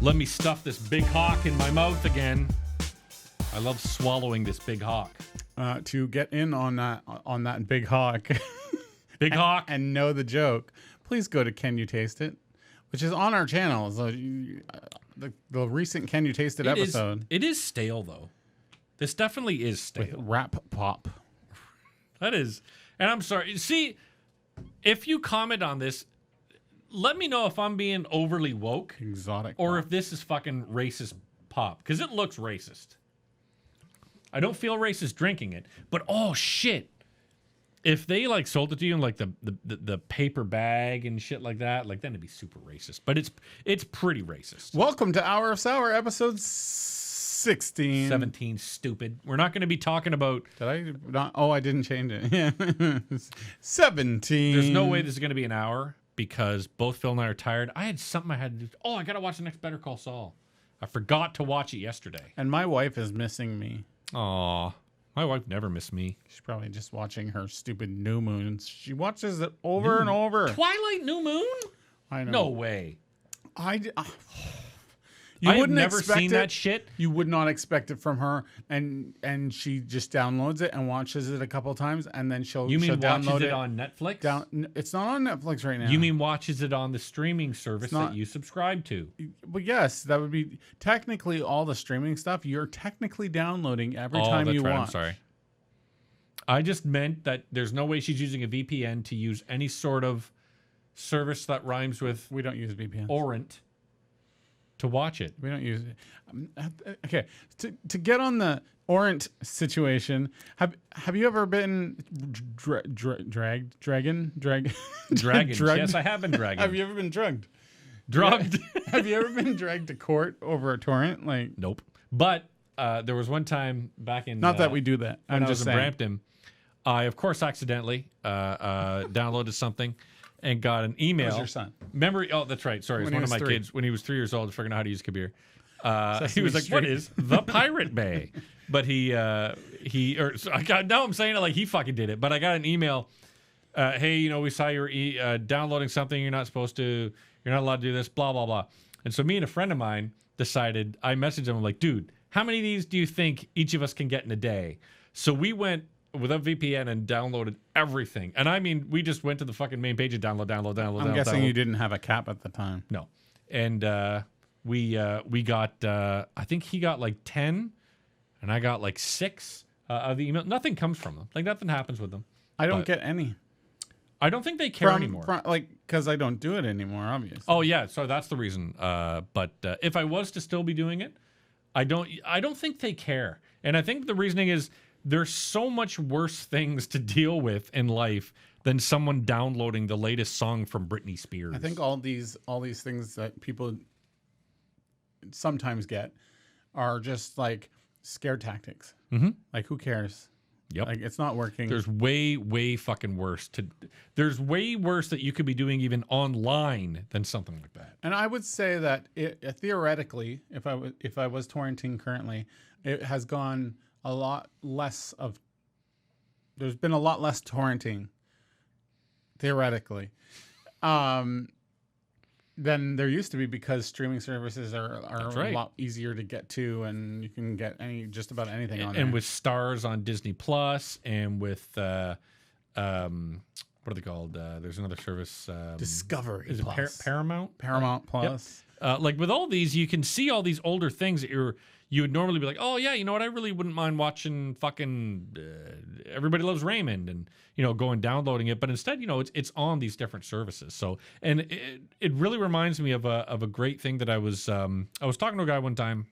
Let me stuff this big hawk in my mouth again. I love swallowing this big hawk. To get in on that big hawk, Big hawk. and know the joke, please go to Can You Taste It, which is on our channel. So the recent Can You Taste It episode. It is stale, though. This definitely is stale. With rap pop. That is. And I'm sorry. See, if you comment on this, let me know if I'm being overly woke. Exotic or pop. if this is fucking racist pop. Because it looks racist. I don't feel racist drinking it. But, oh, shit. If they, like, sold it to you in, like, the paper bag and shit like that, like, then it'd be super racist. But it's pretty racist. Welcome to Hour of Sour, episode 16. 17, stupid. We're not going to be talking about... Did I not? Oh, I didn't change it. Yeah. 17. There's no way this is going to be an hour because both Phil and I are tired. I had something I had to do. Oh, I got to watch the next Better Call Saul. I forgot to watch it yesterday. And my wife is missing me. Aw. My wife never missed me. She's probably just watching her stupid New Moons. She watches it over and over. Twilight New Moon? I know. No way. You I have wouldn't never expect seen it. that shit. You would not expect it from her, and she just downloads it and watches it a couple times, and then she'll You mean she'll watches download it on Netflix? It's not on Netflix right now. You mean watches it on the streaming service that you subscribe to? Well, yes, that would be technically all the streaming stuff. You're technically downloading every time you right. watch. I'm sorry. I just meant that there's no way she's using a VPN to use any sort of service that rhymes with We don't use VPN. Torrent to watch it. We don't use it. Okay, to get on the Torrent situation, have you ever been dragged? Yes, I have been dragging. Have you ever been drugged? Drugged? Have you ever been dragged to court over a torrent? Like, Nope. But there was one time back in... not that we do that. When I'm I was just in saying. Brampton, I, of course, accidentally downloaded something and got an email. That was your son. Memory. Oh, that's right. Sorry, it's When one he of my was 3. kids. When he was 3 years old, figuring out how to use a computer. He Sesame was like, Street. "What is the Pirate Bay?" But now I'm saying it like he fucking did it. But I got an email. Hey, we saw you're downloading something you're not supposed to. You're not allowed to do this. Blah blah blah. And so me and a friend of mine decided. I messaged him. I'm like, dude, how many of these do you think each of us can get in a day? So we went without VPN and downloaded everything. And I mean, we just went to the fucking main page and download. I'm guessing you didn't have a cap at the time. No. And we got, I think he got like 10 and I got like 6 of the email. Nothing comes from them. Like nothing happens with them. I don't get any. I don't think they care anymore. Because I don't do it anymore, obviously. Oh yeah. So that's the reason. But if I was to still be doing it, I don't think they care. And I think the reasoning is there's so much worse things to deal with in life than someone downloading the latest song from Britney Spears. I think all these things that people sometimes get are just like scare tactics. Mm-hmm. Like, who cares? Yep. Like, it's not working. There's way fucking worse. There's way worse that you could be doing even online than something like that. And I would say that theoretically, if I was torrenting currently, it has gone a lot less of. There's been a lot less torrenting, theoretically, than there used to be because streaming services are right. a lot easier to get to, and you can get just about anything on there. And with Stars on Disney Plus, and with what are they called? There's another service. Discovery Is Plus. it Paramount? Paramount Plus. Yep. Like with all these, you can see all these older things that you would normally be like, oh yeah, you know what? I really wouldn't mind watching fucking Everybody Loves Raymond and going downloading it. But instead, it's on these different services. So and it really reminds me of a great thing that I was talking to a guy one time.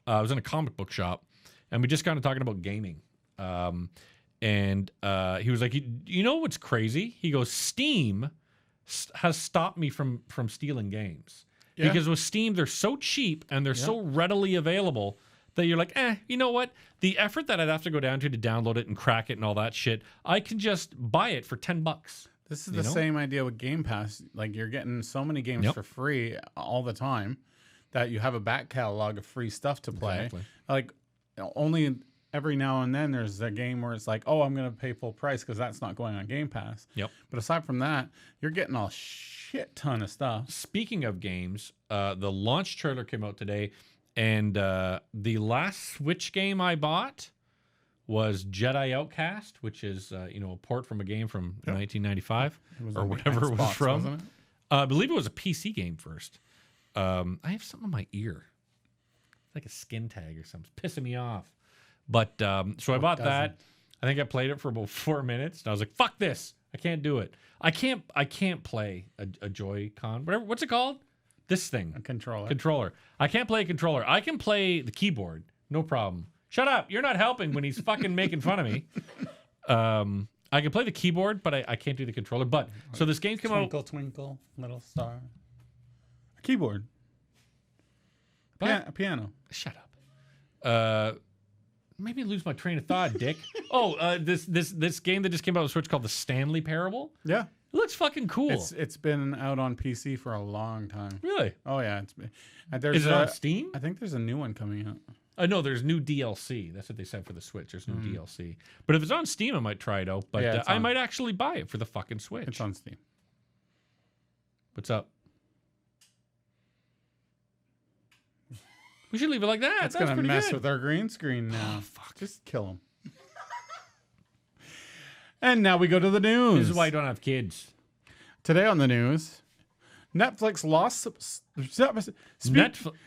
I was in a comic book shop and we just got into talking about gaming. And he was like, you know what's crazy? He goes, Steam has stopped me from stealing games. Yeah. Because with Steam, they're so cheap and they're so readily available that you're like, you know what? The effort that I'd have to go down to download it and crack it and all that shit, I can just buy it for $10. This is the same idea with Game Pass. Like, you're getting so many games for free all the time that you have a back catalog of free stuff to play. Exactly. Like, only every now and then there's a game where it's like, oh, I'm going to pay full price because that's not going on Game Pass. Yep. But aside from that, you're getting a shit ton of stuff. Speaking of games, the launch trailer came out today, and the last Switch game I bought was Jedi Outcast, which is a port from a game from 1995 or whatever it was from. Wasn't it? I believe it was a PC game first. I have something in my ear, like a skin tag or something. It's pissing me off. But so I bought that. I think I played it for about 4 minutes, and I was like, "Fuck this! I can't do it. I can't play a Joy-Con. What's it called? This thing. A controller. Controller. I can't play a controller. I can play the keyboard. No problem. Shut up. You're not helping when he's fucking making fun of me. I can play the keyboard, but I can't do the controller. But so this game came out. Twinkle, twinkle, little star. A keyboard. What? A piano. Shut up. Maybe lose my train of thought, Dick. This game that just came out on Switch called the Stanley Parable. Yeah. It looks fucking cool. It's been out on PC for a long time. Really? Oh yeah, Is it on Steam? I think there's a new one coming out. No, there's new DLC. That's what they said for the Switch. There's new DLC. But if it's on Steam, I might try it out. But Yeah, I might actually buy it for the fucking Switch. It's on Steam. What's up? We should leave it like that. That's That's gonna pretty mess good. with our green screen now. Oh, fuck. Just kill him. And now we go to the news. This is why I don't have kids. Today on the news, Netflix lost.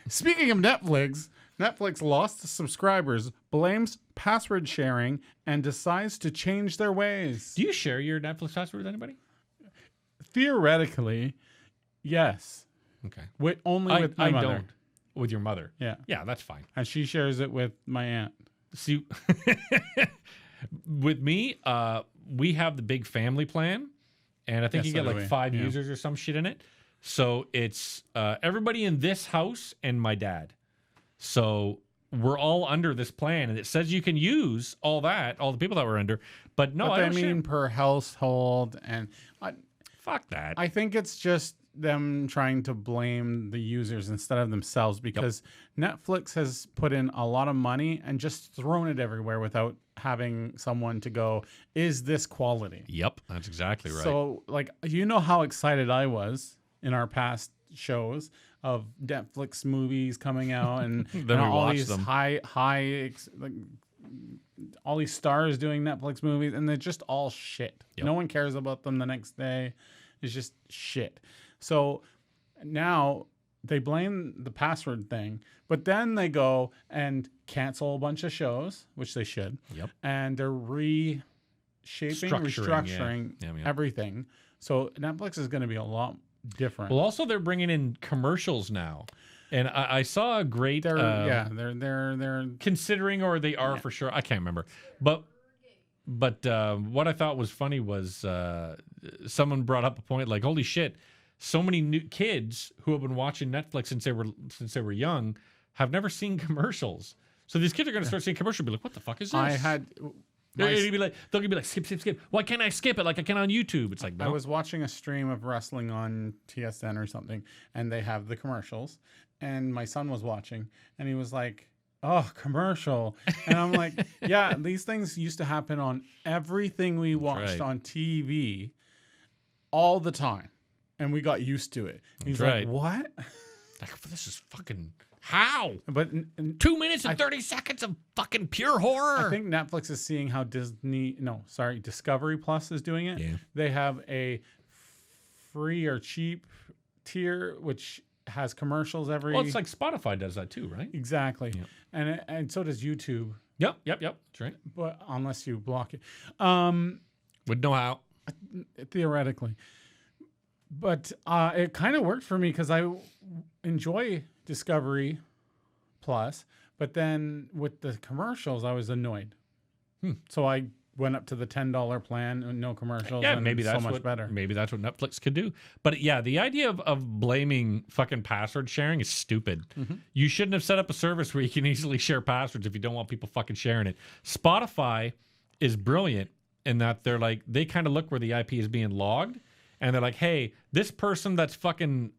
Speaking of Netflix lost subscribers, blames password sharing, and decides to change their ways. Do you share your Netflix password with anybody? Theoretically, yes. Okay. Only with my mother. don't. With your mother. Yeah. Yeah, that's fine. And she shares it with my aunt. See, with me, we have the big family plan, and I think Yes, you get so do like we. 5 Yeah. users or some shit in it. So it's everybody in this house and my dad. So we're all under this plan, and it says you can use all the people that we're under. But no, But I they don't share. mean per household, and Fuck that. I think it's just them trying to blame the users instead of themselves, because Netflix has put in a lot of money and just thrown it everywhere without having someone to go, is this quality? Yep, that's exactly right. So, like, how excited I was in our past shows of Netflix movies coming out and, Then we all watched these them. all these stars doing Netflix movies, and they're just all shit. Yep. No one cares about them the next day. It's just shit. So now they blame the password thing, but then they go and cancel a bunch of shows, which they should. Yep. And they're restructuring Yeah, everything. So Netflix is going to be a lot different. Well, also they're bringing in commercials now, and I saw a great. They're considering, or they are for sure. I can't remember, but what I thought was funny was someone brought up a point like, holy shit, so many new kids who have been watching Netflix since they were young have never seen commercials. So these kids are going to start seeing commercials and be like, what the fuck is this? They'll be like, skip. Why can't I skip it like I can on YouTube? It's like, no. I was watching a stream of wrestling on TSN or something, and they have the commercials, and my son was watching, and he was like, oh, commercial. And I'm like, yeah, these things used to happen on everything we watched on TV all the time, and we got used to it. And he's like, what? Like, this is fucking... How? But 2 minutes and 30 seconds of fucking pure horror. I think Netflix is seeing how Discovery Plus is doing it. Yeah. They have a free or cheap tier, which has commercials every... Well, it's like Spotify does that too, right? Exactly. Yep. And so does YouTube. Yep. That's right. But unless you block it. Would know how. Theoretically. But it kind of worked for me because I enjoy Discovery Plus, but then with the commercials, I was annoyed. So I went up to the $10 plan and no commercials. Yeah, and maybe that's so much better. Maybe that's what Netflix could do. But yeah, the idea of blaming fucking password sharing is stupid. Mm-hmm. You shouldn't have set up a service where you can easily share passwords if you don't want people fucking sharing it. Spotify is brilliant in that they kind of look where the IP is being logged. And they're like, hey, this person that's fucking,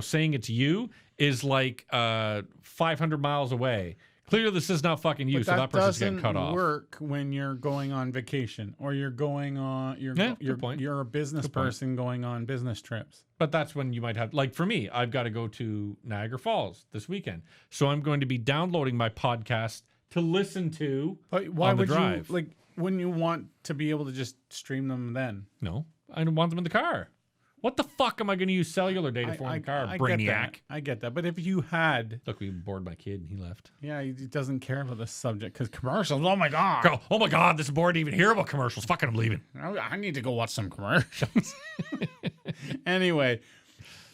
saying it's you is like 500 miles away. Clearly, this is not fucking you, But so that person's getting cut doesn't off. work when you're going on vacation or you're going on. Good point. You're a business person going on business trips. But that's when you might have, like for me, I've got to go to Niagara Falls this weekend. So I'm going to be downloading my podcast to listen to But why on the would drive. you wouldn't you want to be able to just stream them then? No, I don't want them in the car. What the fuck am I going to use cellular data for in the car, Brainiac? I get that. But if you had, Look, we bored my kid and he left. yeah, he doesn't care about the subject because commercials. Oh my god! Go, oh my God, this board didn't even hear about commercials. Fucking, I'm leaving. I need to go watch some commercials. Anyway,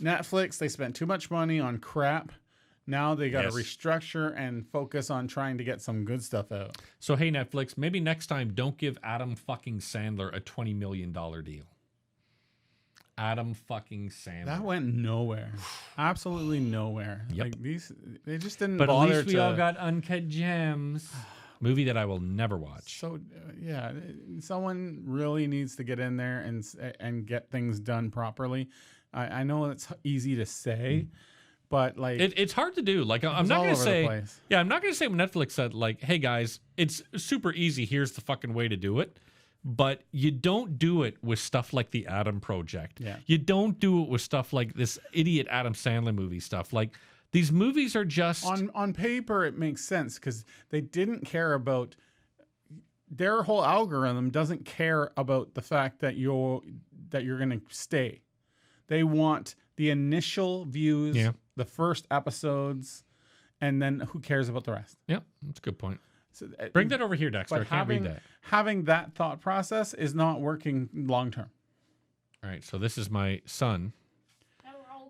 Netflix, they spent too much money on crap. Now they got to restructure and focus on trying to get some good stuff out. So, hey, Netflix, maybe next time don't give Adam fucking Sandler a $20 million deal. Adam fucking Sandler. That went nowhere. Absolutely nowhere. Yep. Like they just didn't But at bother least we to. all got Uncut Gems. Movie that I will never watch. So yeah, someone really needs to get in there and get things done properly. I know it's easy to say, but like It's hard to do. Like I'm not all going to over the say, place. yeah, I'm not going to say when Netflix said like, hey guys, it's super easy. Here's the fucking way to do it. But you don't do it with stuff like the Adam Project. Yeah. You don't do it with stuff like this idiot Adam Sandler movie stuff. Like these movies are just on paper it makes sense because they didn't care about their whole algorithm doesn't care about the fact that you're going to stay. They want the initial views, the first episodes, and then who cares about the rest? yeah, that's a good point. So, Bring that over here, Dexter. I but can't read that. having that thought process is not working long term. All right, so this is my son.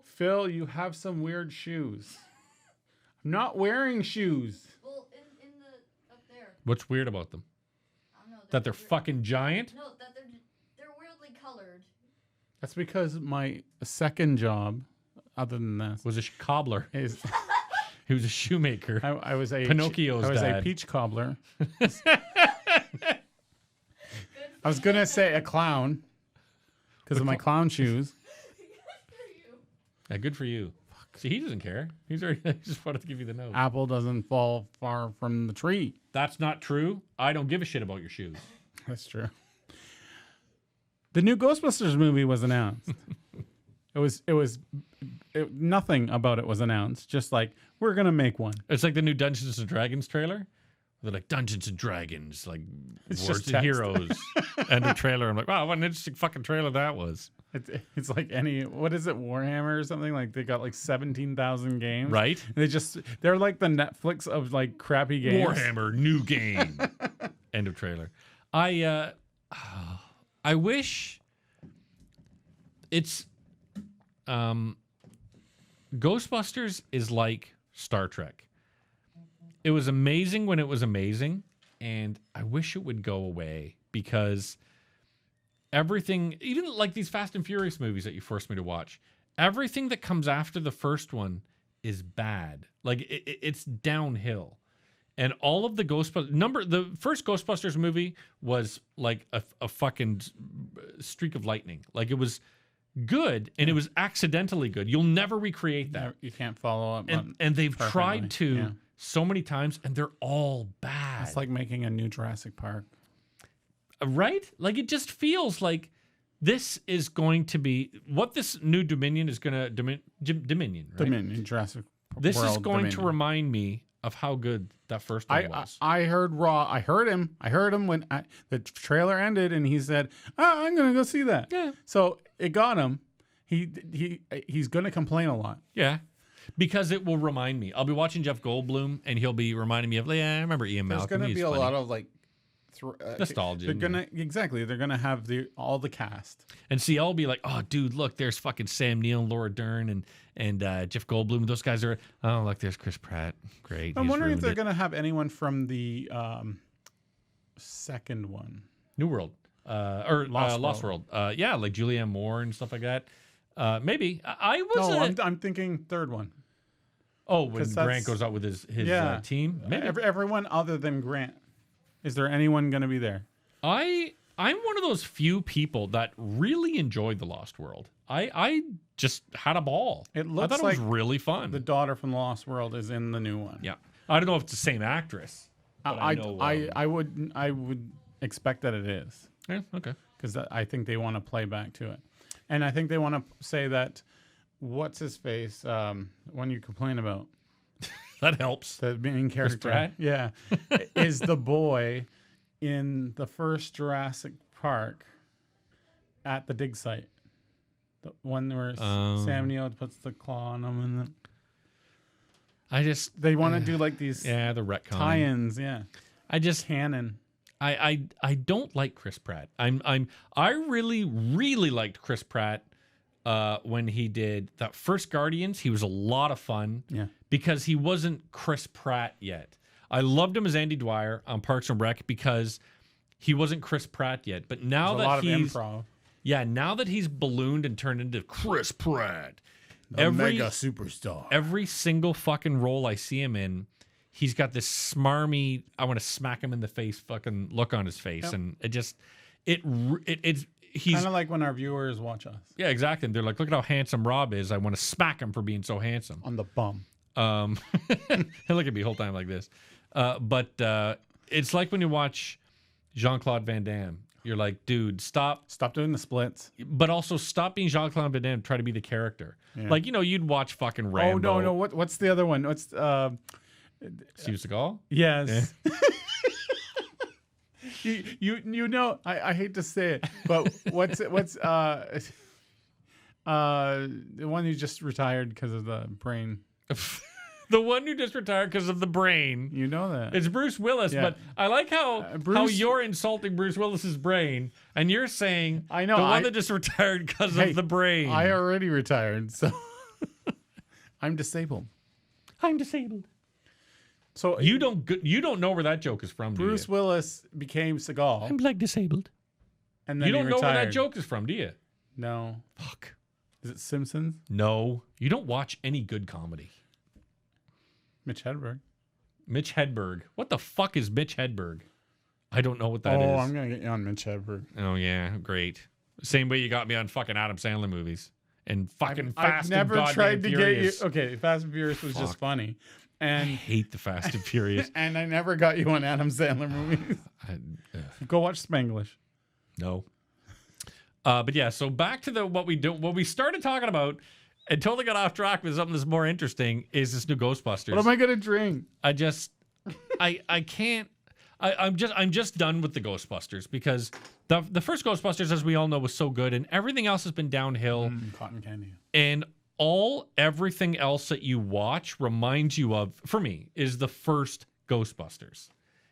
Phil, you have some weird shoes. I'm not wearing shoes. Well, in the up there. What's weird about them? I don't know. That they're fucking giant? No, that they're weirdly colored. That's because my second job, other than this, Was a cobbler. is He was a shoemaker. I was a Pinocchio's I was dad. a peach cobbler. I was gonna say a clown because of my clown shoes. Yeah, good for you. See, he doesn't care. He's already he just wanted to give you the note. Apple doesn't fall far from the tree. That's not true. I don't give a shit about your shoes. That's true. The new Ghostbusters movie was announced. Nothing about it was announced. Just like we're gonna make one. It's like the new Dungeons and Dragons trailer. They're like Dungeons and Dragons, like It's Words just and text. Heroes. End of trailer. I'm like, wow, what an interesting fucking trailer that was. It's like what is it, Warhammer or something? Like they got like 17,000 games. Right? They're like the Netflix of like crappy games. Warhammer, new game. End of trailer. I wish it's Ghostbusters is like Star Trek. It was amazing when it was amazing, and I wish it would go away because everything, even like these Fast and Furious movies that you forced me to watch, everything that comes after the first one is bad. Like it's downhill. And all of the the first Ghostbusters movie was like a fucking streak of lightning. Like it was good, and it was accidentally good. You'll never recreate that. You can't follow up. And they've perfectly. tried to Yeah. so many times, and they're all bad. It's like making a new Jurassic Park. Right? Like it just feels like this is going to be what this new Dominion is going to Dominion. Right? Dominion, Jurassic This is World going to Dominion. remind me of how good that first one was. I heard Robb. I heard him when the trailer ended, and he said, "I'm gonna go see that." Yeah. So it got him. He's gonna complain a lot. Yeah. Because it will remind me. I'll be watching Jeff Goldblum, and he'll be reminding me of, yeah, I remember Ian There's Malcolm. gonna He's be a funny. lot of like Nostalgia. They're gonna They're gonna have all the cast. And see, I'll be like, oh, dude, look, there's fucking Sam Neill and Laura Dern and Jeff Goldblum. Those guys are, oh, look, there's Chris Pratt. Great. I'm He's wondering if ruined they're it. gonna have anyone from the second one. New World. Or Lost Lost World. Yeah, like Julianne Moore and stuff like that. Maybe. I was. No, I'm thinking third one. Oh, when 'Cause Grant that's- goes out with his Yeah. team? Maybe. Everyone other than Grant. Is there anyone gonna be there? I'm one of those few people that really enjoyed The Lost World. I just had a ball. It I looks thought it like was really fun. The daughter from the Lost World is in the new one. Yeah. I don't know if it's the same actress. But I know. I would expect that it is. Yeah, okay. Because I think they want to play back to it. And I think they want to say that, what's his face, one you complain about, That helps. the main character, Pratt? yeah, is the boy in the first Jurassic Park at the dig site. The one where Sam Neill puts the claw on him, and then they want to do like these the retcon tie-ins, yeah. I just Canon. I don't like Chris Pratt. I really liked Chris Pratt when he did that first Guardians. He was a lot of fun. Yeah. Because he wasn't Chris Pratt yet. I loved him as Andy Dwyer on Parks and Rec because he wasn't Chris Pratt yet. But now There's that a lot of he's improv. yeah, now that he's ballooned and turned into Chris Pratt, Mega superstar. every single fucking role I see him in, he's got this smarmy, I want to smack him in the face fucking look on his face. Yep. And it's he's kind of like when our viewers watch us. yeah, exactly. And they're like, look at how handsome Robb is. I want to smack him for being so handsome. On the bum. He'll look at me the whole time like this. But it's like when you watch Jean-Claude Van Damme. You're like, dude, stop. Stop doing the splits. But also stop being Jean-Claude Van Damme. Try to be the character. Yeah. Like, you'd watch fucking Rambo. Oh, no. What's the other one? What's Steve Seagal? Yes. you know, I hate to say it, but what's the one who just retired because of the brain? The one who just retired because of the brain. You know that. It's Bruce Willis, Yeah. but I like how you're insulting Bruce Willis's brain, and you're saying I know, the one that just retired because of the brain. I already retired, so I'm disabled. I'm disabled. So You don't know where that joke is from, do Bruce you? Willis became Seagal, I'm leg disabled. and then You don't he know where that retired. joke is from, do you? No. Fuck. Is it Simpsons? No. You don't watch any good comedy. Mitch Hedberg. Mitch Hedberg. What the fuck is Mitch Hedberg? I don't know what that is. I'm gonna get you on Mitch Hedberg. Oh, yeah. Great. Same way you got me on fucking Adam Sandler movies. And fucking Fast I've never and tried Goddamn to Furious. get you. Okay, Fast and Furious was just funny, I and hate the Fast and Furious. and I never got you on Adam Sandler movies. Go watch Spanglish. No. But yeah, so back to what we started talking about and totally got off track with something that's more interesting is this new Ghostbusters. What am I gonna drink? I can't. I'm just done with the Ghostbusters because the first Ghostbusters, as we all know, was so good, and everything else has been downhill. Cotton candy. And everything else that you watch reminds you of, for me, is the first Ghostbusters.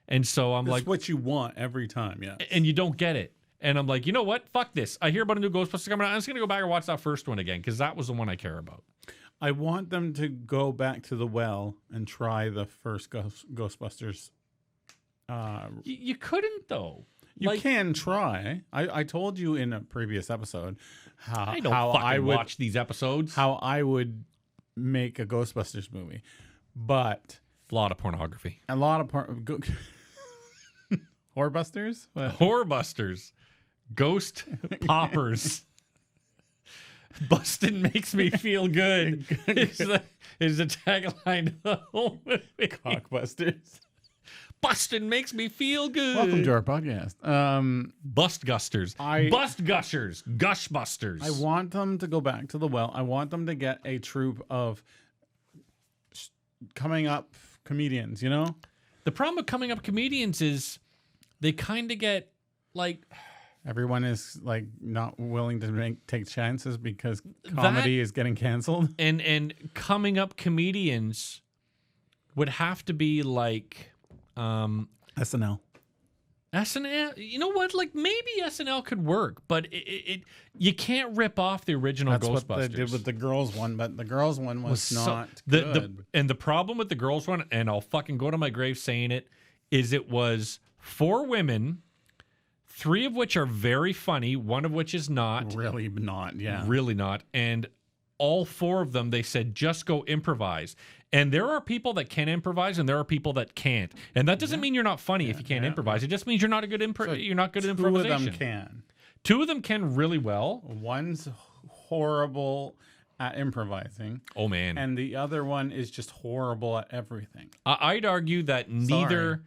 And so I'm That's like, what you want every time, yeah. and you don't get it. And I'm like, you know what? Fuck this. I hear about a new Ghostbusters coming out. I'm just gonna go back and watch that first one again because that was the one I care about. I want them to go back to the well and try the first Ghostbusters. You couldn't though. You can try. I told you in a previous episode I don't how fucking I would watch these episodes. how I would make a Ghostbusters movie, but A lot of pornography. a lot of Whorebusters. What? Whorebusters. Ghost poppers. Bustin' makes me feel good. is the tagline of the whole movie. Cockbusters. Bustin' makes me feel good. Welcome to our podcast. Bust gusters. Bust gushers. Gushbusters. I want them to go back to the well. I want them to get a troupe of coming up comedians, you know? The problem with coming up comedians is they kind of get like Everyone is like not willing to take chances because comedy is getting canceled. and coming up comedians would have to be like SNL. SNL. You know what? Like maybe SNL could work, but it you can't rip off the original That's Ghostbusters. what they did with the girls one, but the girls one was not good. And the problem with the girls one, and I'll fucking go to my grave saying it, is it was 4 women, 3 of which are very funny, 1 of which is not. Really not, yeah. Really not. And all 4 of them, they said, just go improvise. And there are people that can improvise, and there are people that can't. And that doesn't mean you're not funny if you can't improvise. It just means you're not a good you're not good at improvisation. 2 of them can. 2 of them can really well. One's horrible at improvising, Oh man, and the other one is just horrible at everything. I'd argue that neither.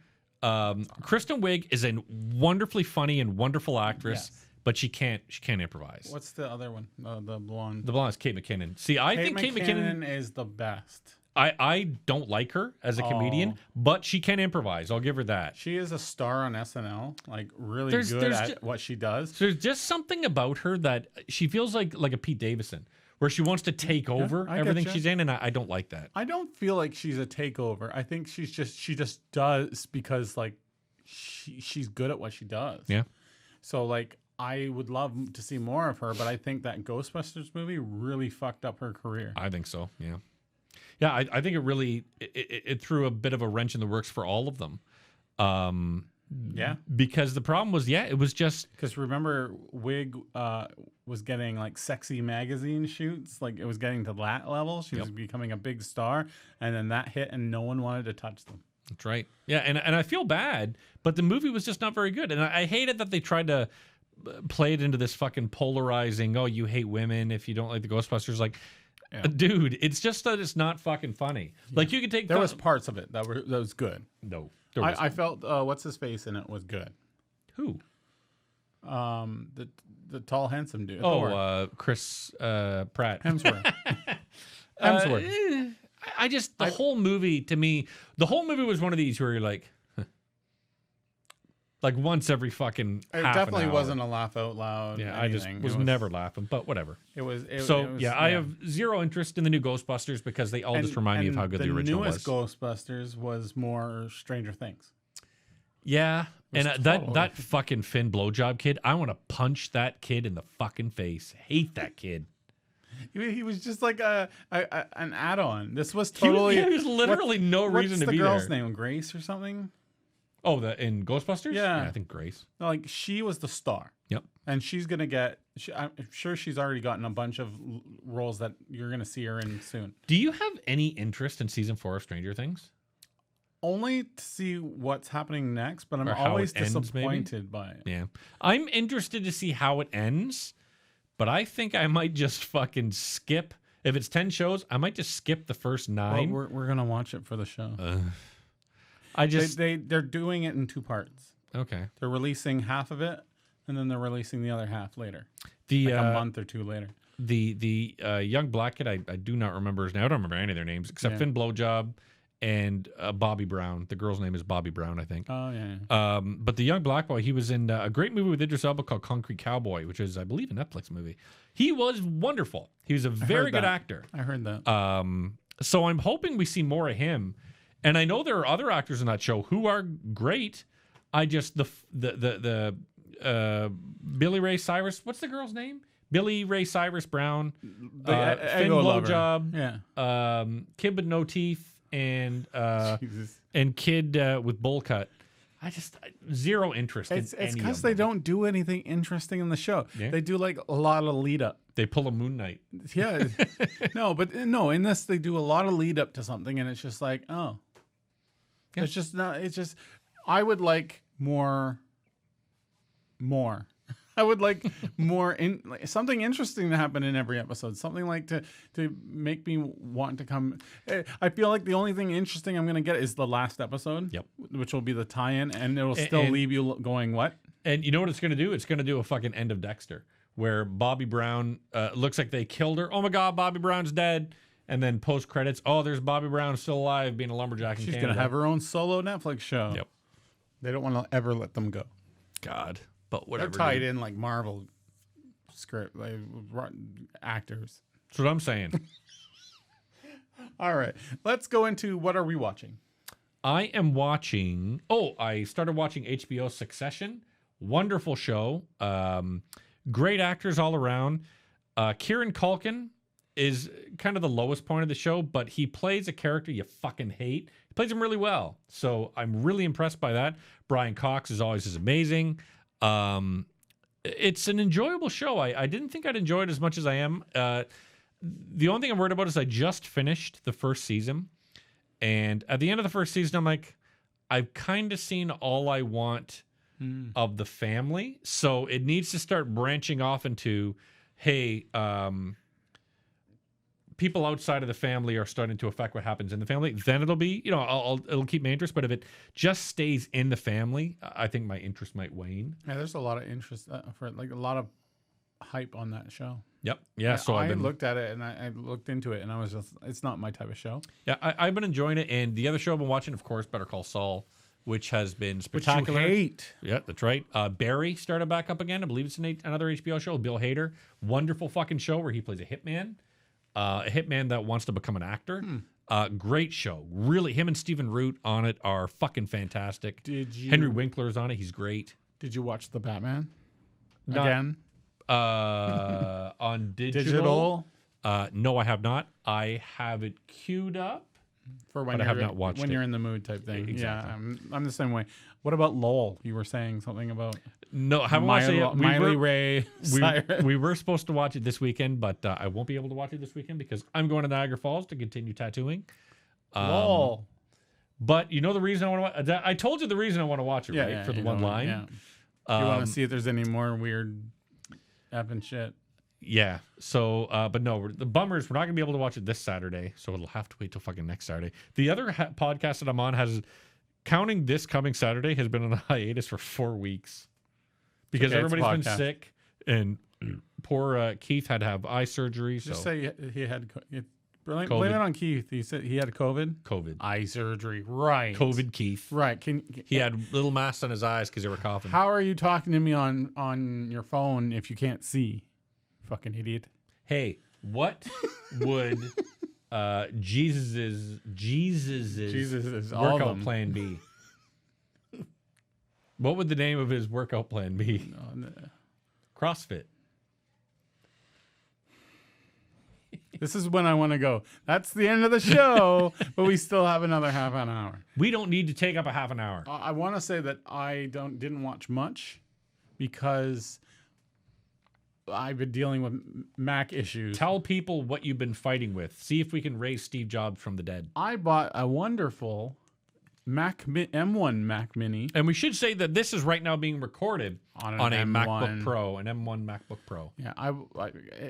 Kristen Wiig is a wonderfully funny and wonderful actress, Yes. but she can't improvise. What's the other one? The blonde. The blonde is Kate McKinnon. See, I think Kate McKinnon. is the best. I don't like her as a comedian, but she can improvise. I'll give her that. She is a star on SNL, like really There's good at ju- what she does. So there's just something about her that she feels like a Pete Davidson, where she wants to take over I everything getcha. she's in, and I don't like that. I don't feel like she's a takeover. I think she just does because like she's good at what she does. Yeah. So like I would love to see more of her, but I think that Ghostbusters movie really fucked up her career. I think so. Yeah. Yeah, I think it really it threw a bit of a wrench in the works for all of them. Yeah. Because the problem was, it was just Because remember, Wig was getting like sexy magazine shoots. Like it was getting to that level. She was becoming a big star. And then that hit and no one wanted to touch them. That's right. Yeah, and I feel bad, but the movie was just not very good. And I hated that they tried to play it into this fucking polarizing, oh, you hate women if you don't like the Ghostbusters. Like, dude, it's just that it's not fucking funny. Yeah. Like, you could take... There was parts of it that was good. No. I felt, what's his face in it was good. Who? The tall, handsome dude. Chris Pratt. Hemsworth. I just, the whole movie, to me, the whole movie was one of these where you're like, like once every fucking It half definitely an hour. wasn't a laugh out loud. Yeah, anything. I just was never laughing, but whatever. It was. I have zero interest in the new Ghostbusters because they all just remind me of how good the original was. The newest Ghostbusters was more Stranger Things. Yeah, and totally- that fucking Finn blowjob kid, I want to punch that kid in the fucking face. Hate that kid. He was just like an add-on. This was totally. He was literally no reason to be there. What's the girl's name? Grace or something? Oh, in Ghostbusters? Yeah. I think Grace. No, like she was the star. Yep. And she's gonna get. I'm sure she's already gotten a bunch of roles that you're gonna see her in soon. Do you have any interest in season 4 of Stranger Things? Only to see what's happening next, but I'm Or how always it ends, disappointed by it. Yeah. I'm interested to see how it ends, but I think I might just fucking skip. If it's 10 shows, I might just skip the first 9. Well, we're gonna watch it for the show. I just They're doing it in 2 parts. okay. They're releasing half of it, and then they're releasing the other half later, The like a month or 2 later. the young black kid, I do not remember his name. I don't remember any of their names except Finn Blowjob and Bobby Brown. The girl's name is Bobby Brown, I think. Oh yeah. But the young black boy, he was in a great movie with Idris Elba called Concrete Cowboy, which is, I believe, a Netflix movie. He was wonderful. He was a very good actor. I heard that. So I'm hoping we see more of him. And I know there are other actors in that show who are great. I just the Billy Ray Cyrus. What's the girl's name? Billy Ray Cyrus Brown. Finn Blowjob. Yeah. Kid with no teeth and Jesus. kid with bowl cut. Zero interest. It's in any because of they them. don't do anything interesting in the show. Yeah. They do like a lot of lead up. They pull a Moon Knight. Yeah. No, in this they do a lot of lead up to something, and it's just like, oh. Yeah. It's just not. It's just. I would like more. I would like more something interesting to happen in every episode. Something like to make me want to come. I feel like the only thing interesting I'm going to get is the last episode. Yep. Which will be the tie-in, and it'll still leave you going, what? And you know what it's going to do? It's going to do a fucking End of Dexter, where Bobby Brown looks like they killed her. Oh my God, Bobby Brown's dead. And then post credits, oh, there's Bobby Brown still alive, being a lumberjack in She's Canada. going to have her own solo Netflix show. Yep. They don't want to ever let them go. God, but whatever. They're tied in like Marvel script, like actors. That's what I'm saying. All right, let's go into what are we watching? I am watching. Oh, I started watching HBO Succession. Wonderful show. Great actors all around. Kieran Culkin is kind of the lowest point of the show, but he plays a character you fucking hate. He plays him really well. So I'm really impressed by that. Brian Cox is always as amazing. It's an enjoyable show. I didn't think I'd enjoy it as much as I am. The only thing I'm worried about is I just finished the first season. And at the end of the first season, I'm like, I've kind of seen all I want of the family. So it needs to start branching off into, hey, people outside of the family are starting to affect what happens in the family, then it'll be, it'll keep my interest. But if it just stays in the family, I think my interest might wane. Yeah, there's a lot of interest for like a lot of hype on that show. Yep. Yeah. So I looked at it and I looked into it and I was just, it's not my type of show. Yeah, I've been enjoying it. And the other show I've been watching, of course, Better Call Saul, which has been spectacular. Which you hate. Yeah, that's right. Barry started back up again. I believe it's another HBO show. Bill Hader, wonderful fucking show where he plays a hitman that wants to become an actor. Great show. Really, him and Stephen Root on it are fucking fantastic. Henry Winkler's on it. He's great. Did you watch The Batman? Not- Again? On digital? No, I have not. I have it queued up. For when But I have not watched when it. you're in the mood type thing. Exactly. Yeah, I'm the same way. What about LOL? You were saying something about No, I haven't watched it yet. Miley Ray. We were supposed to watch it this weekend, but I won't be able to watch it this weekend because I'm going to Niagara Falls to continue tattooing. LOL. But you know the reason I want to watch I told you the reason I want to watch it, right? For the one line. Yeah. You want to see if there's any more weird effing shit. Yeah. So, but no, the bummer is we're not going to be able to watch it this Saturday. So it'll have to wait till fucking next Saturday. The other podcast that I'm on has, counting this coming Saturday, has been on a hiatus for 4 weeks because Okay, it's a everybody's been podcast. sick and poor Keith had to have eye surgery. Just so say he had. Blame COVID. it on Keith. He said he had COVID. COVID. Eye surgery. Right. COVID Keith. Right. He had little masks on his eyes because they were coughing. How are you talking to me on your phone if you can't see? Fucking idiot. Hey, what would Jesus's all of workout them. plan be? What would the name of his workout plan be? CrossFit. This is when I want to go. That's the end of the show, but we still have another half an hour. We don't need to take up a half an hour. I want to say that I didn't watch much because I've been dealing with Mac issues. Tell people what you've been fighting with. See if we can raise Steve Jobs from the dead. I bought a wonderful M1 Mac Mini. And we should say that this is right now being recorded On on a an MacBook M1. Pro, an M1 MacBook Pro. Yeah,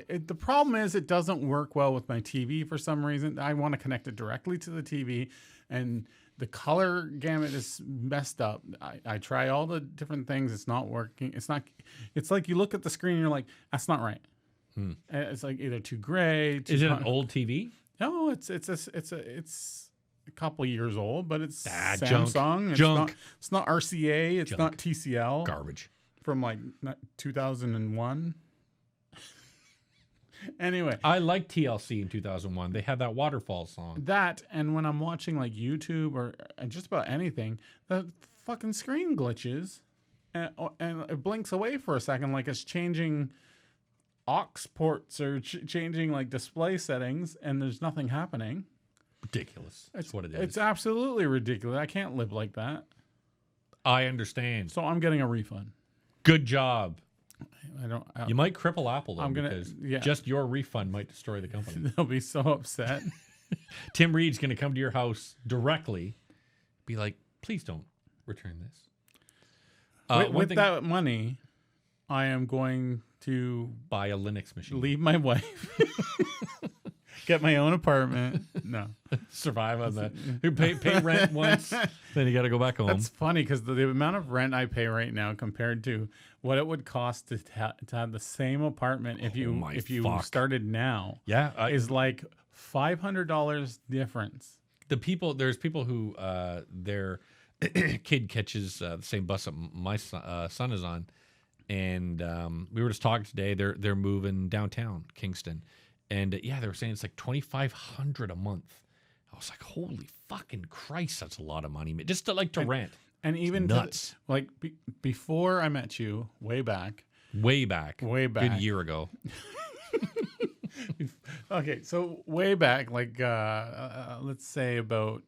the problem is it doesn't work well with my TV for some reason. I want to connect it directly to the TV, and the color gamut is messed up. I try all the different things. It's not working. It's not. It's like you look at the screen and you're like, that's not right. It's like either too gray. Is it an old TV? No, it's a couple years old, but it's junk. Samsung. It's not RCA. It's not TCL. Garbage. From like 2001. Anyway, I liked TLC in 2001. They had that Waterfall song. that, and when I'm watching like YouTube or just about anything, the fucking screen glitches and it blinks away for a second like it's changing aux ports or changing like display settings, and there's nothing happening. Ridiculous. That's what it is. It's absolutely ridiculous. I can't live like that. I understand. So I'm getting a refund. Good job. I You might cripple Apple, though, I'm gonna- because yeah. just your refund might destroy the company. They'll be so upset. Tim Reed's going to come to your house directly, be like, please don't return this. With that money, I am going to buy a Linux machine. leave my wife, get my own apartment. No, Survive on that. You pay rent once, then you got to go back home. that's funny because the amount of rent I pay right now compared to what it would cost to have the same apartment if you my fuck. started now Yeah. is like $500 difference. There's people who their kid catches the same bus that my son is on, and we were just talking today. They're moving downtown Kingston, and yeah, they were saying it's like $2,500 a month. I was like, holy fucking Christ, that's a lot of money, just to rent. And even nuts. Before I met you, way back. Way back, Good year ago. Okay, so way back, like let's say about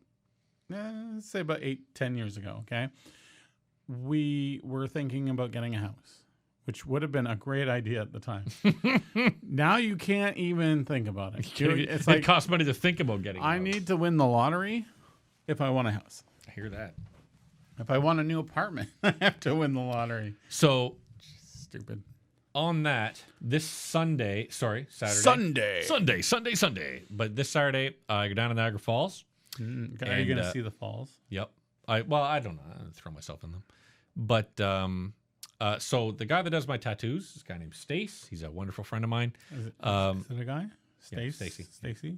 8-10 years ago. Okay, we were thinking about getting a house, which would have been a great idea at the time. Now you can't even think about it. It's It like costs money to think about getting. I need to win the lottery if I want a house. I hear that. If I want a new apartment, I have to win the lottery. So Stupid. on that, this Saturday. Sunday. But this Saturday, I go down to Niagara Falls. Are you going to see the falls? Yep. I don't know. I throw myself in them. But so the guy that does my tattoos is a guy named Stace. He's a wonderful friend of mine. Is it a guy? Yeah, Stacy.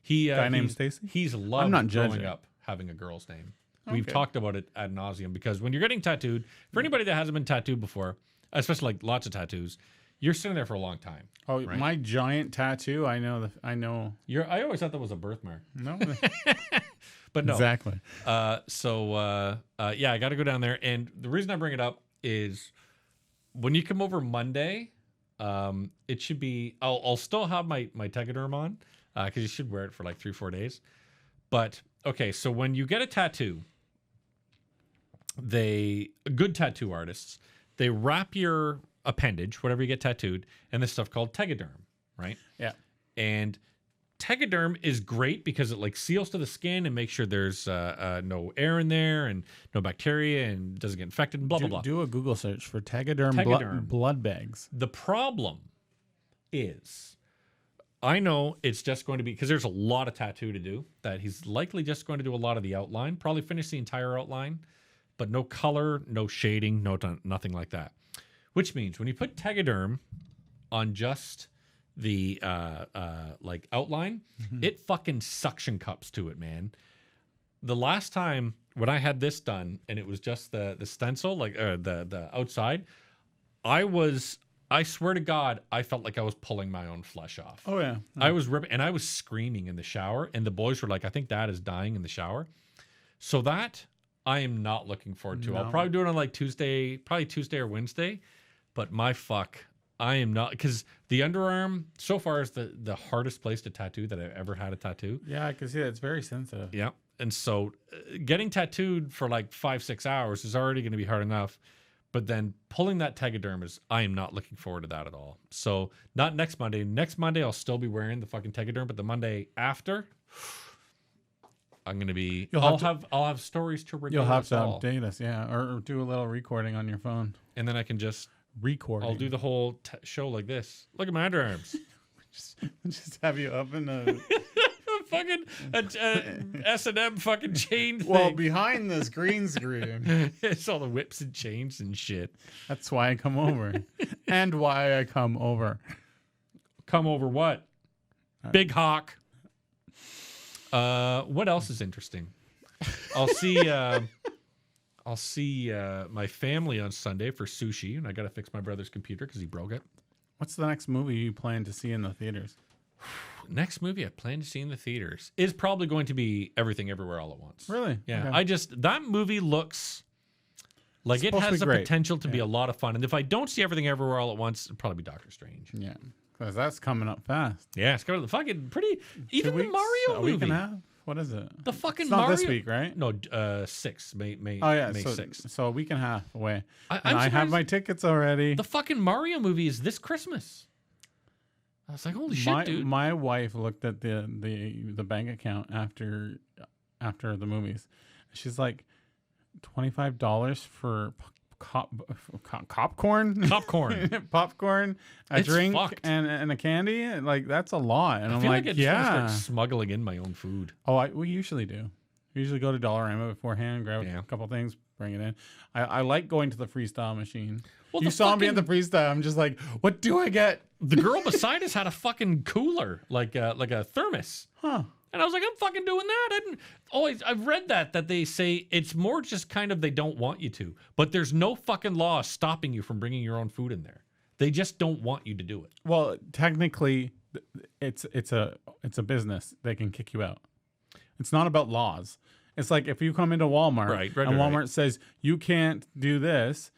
Guy named Stacy? He's loved not growing judging. up having a girl's name. We've Okay. talked about it ad nauseum because when you're getting tattooed, for anybody that hasn't been tattooed before, especially like lots of tattoos, you're sitting there for a long time. Oh, right? my giant tattoo. I know. I always thought that was a birthmark, No. but no. Exactly. Yeah, I got to go down there, and the reason I bring it up is when you come over Monday, it should be. I'll still have my Tegaderm on because you should wear it for like 3-4 days. But okay, so when you get a tattoo, good tattoo artists, they wrap your appendage, whatever you get tattooed, in this stuff called Tegaderm, right? Yeah. And Tegaderm is great because it like seals to the skin and makes sure there's no air in there and no bacteria and doesn't get infected and blah, blah, blah. Do a Google search for Tegaderm, Tegaderm. blood bags. The problem is, I know it's just going to be, because there's a lot of tattoo to do, that he's likely just going to do a lot of the outline, probably finish the entire outline, but no color, no shading, nothing like that. Which means when you put Tegaderm on just the like outline, it fucking suction cups to it, man. The last time when I had this done and it was just the stencil, like the outside, I swear to God, I felt like I was pulling my own flesh off. Oh yeah. I was ripping, and I was screaming in the shower, and the boys were like, I think Dad is dying in the shower. So that I am not looking forward to. No. I'll probably do it on like Tuesday or Wednesday, but my fuck, I am not, because the underarm so far is the hardest place to tattoo that I've ever had a tattoo. Yeah, I can see that. It's very sensitive. Yeah. And so getting tattooed for like 5-6 hours is already going to be hard enough. But then pulling that Tegaderm I am not looking forward to that at all. So not next Monday. Next Monday, I'll still be wearing the fucking Tegaderm, but the Monday after, I'm going to be, I'll have stories to regale. You'll have us to all. update us, yeah, or do a little recording on your phone. And then I can just, Recording. I'll do the whole show like this. Look at my underarms. just have you up in a Fucking S&M fucking chain thing. well behind this green screen. It's all the whips and chains and shit. That's why I come over, and why I come over. Come over what? Big Hawk. What else is interesting? I'll see my family on Sunday for sushi, and I got to fix my brother's computer because he broke it. What's the next movie you plan to see in the theaters? Next movie I plan to see in the theaters is probably going to be Everything Everywhere All at Once. Really? Yeah. Okay. That movie looks like it Supposed to has be the great. potential to be a lot of fun. And if I don't see Everything Everywhere All at Once, it'll probably be Doctor Strange. Yeah, because that's coming up fast. Yeah, it's got the fucking pretty. Even 2 the weeks? Mario A week movie. and a half? What is it? The fucking It's not Mario. this week, right? No, 6 May. Oh yeah, May so 6th. so a week and a half away. I'm And I have surprised- my tickets already. The fucking Mario movie is this Christmas. I was like, holy shit, dude. My wife looked at the bank account after the movies. She's like, $25 for popcorn, Popcorn. popcorn, a It's drink, fucked. and a candy. Like that's a lot. And I I'm feel like, like I just want to yeah. start smuggling in my own food. Oh, we usually do. We usually go to Dollarama beforehand, grab Yeah. a couple things, bring it in. I like going to the freestyle machine. Well, You the saw me at the fucking- freestyle. I'm just like, what do I get? The girl beside us had a fucking cooler, like a thermos. Huh. And I was like, I'm fucking doing that. I've read that they say it's more just kind of they don't want you to. But there's no fucking law stopping you from bringing your own food in there. They just don't want you to do it. Well, technically, it's a business. They can kick you out. It's not about laws. It's like if you come into Walmart Right, and Walmart says you can't do this,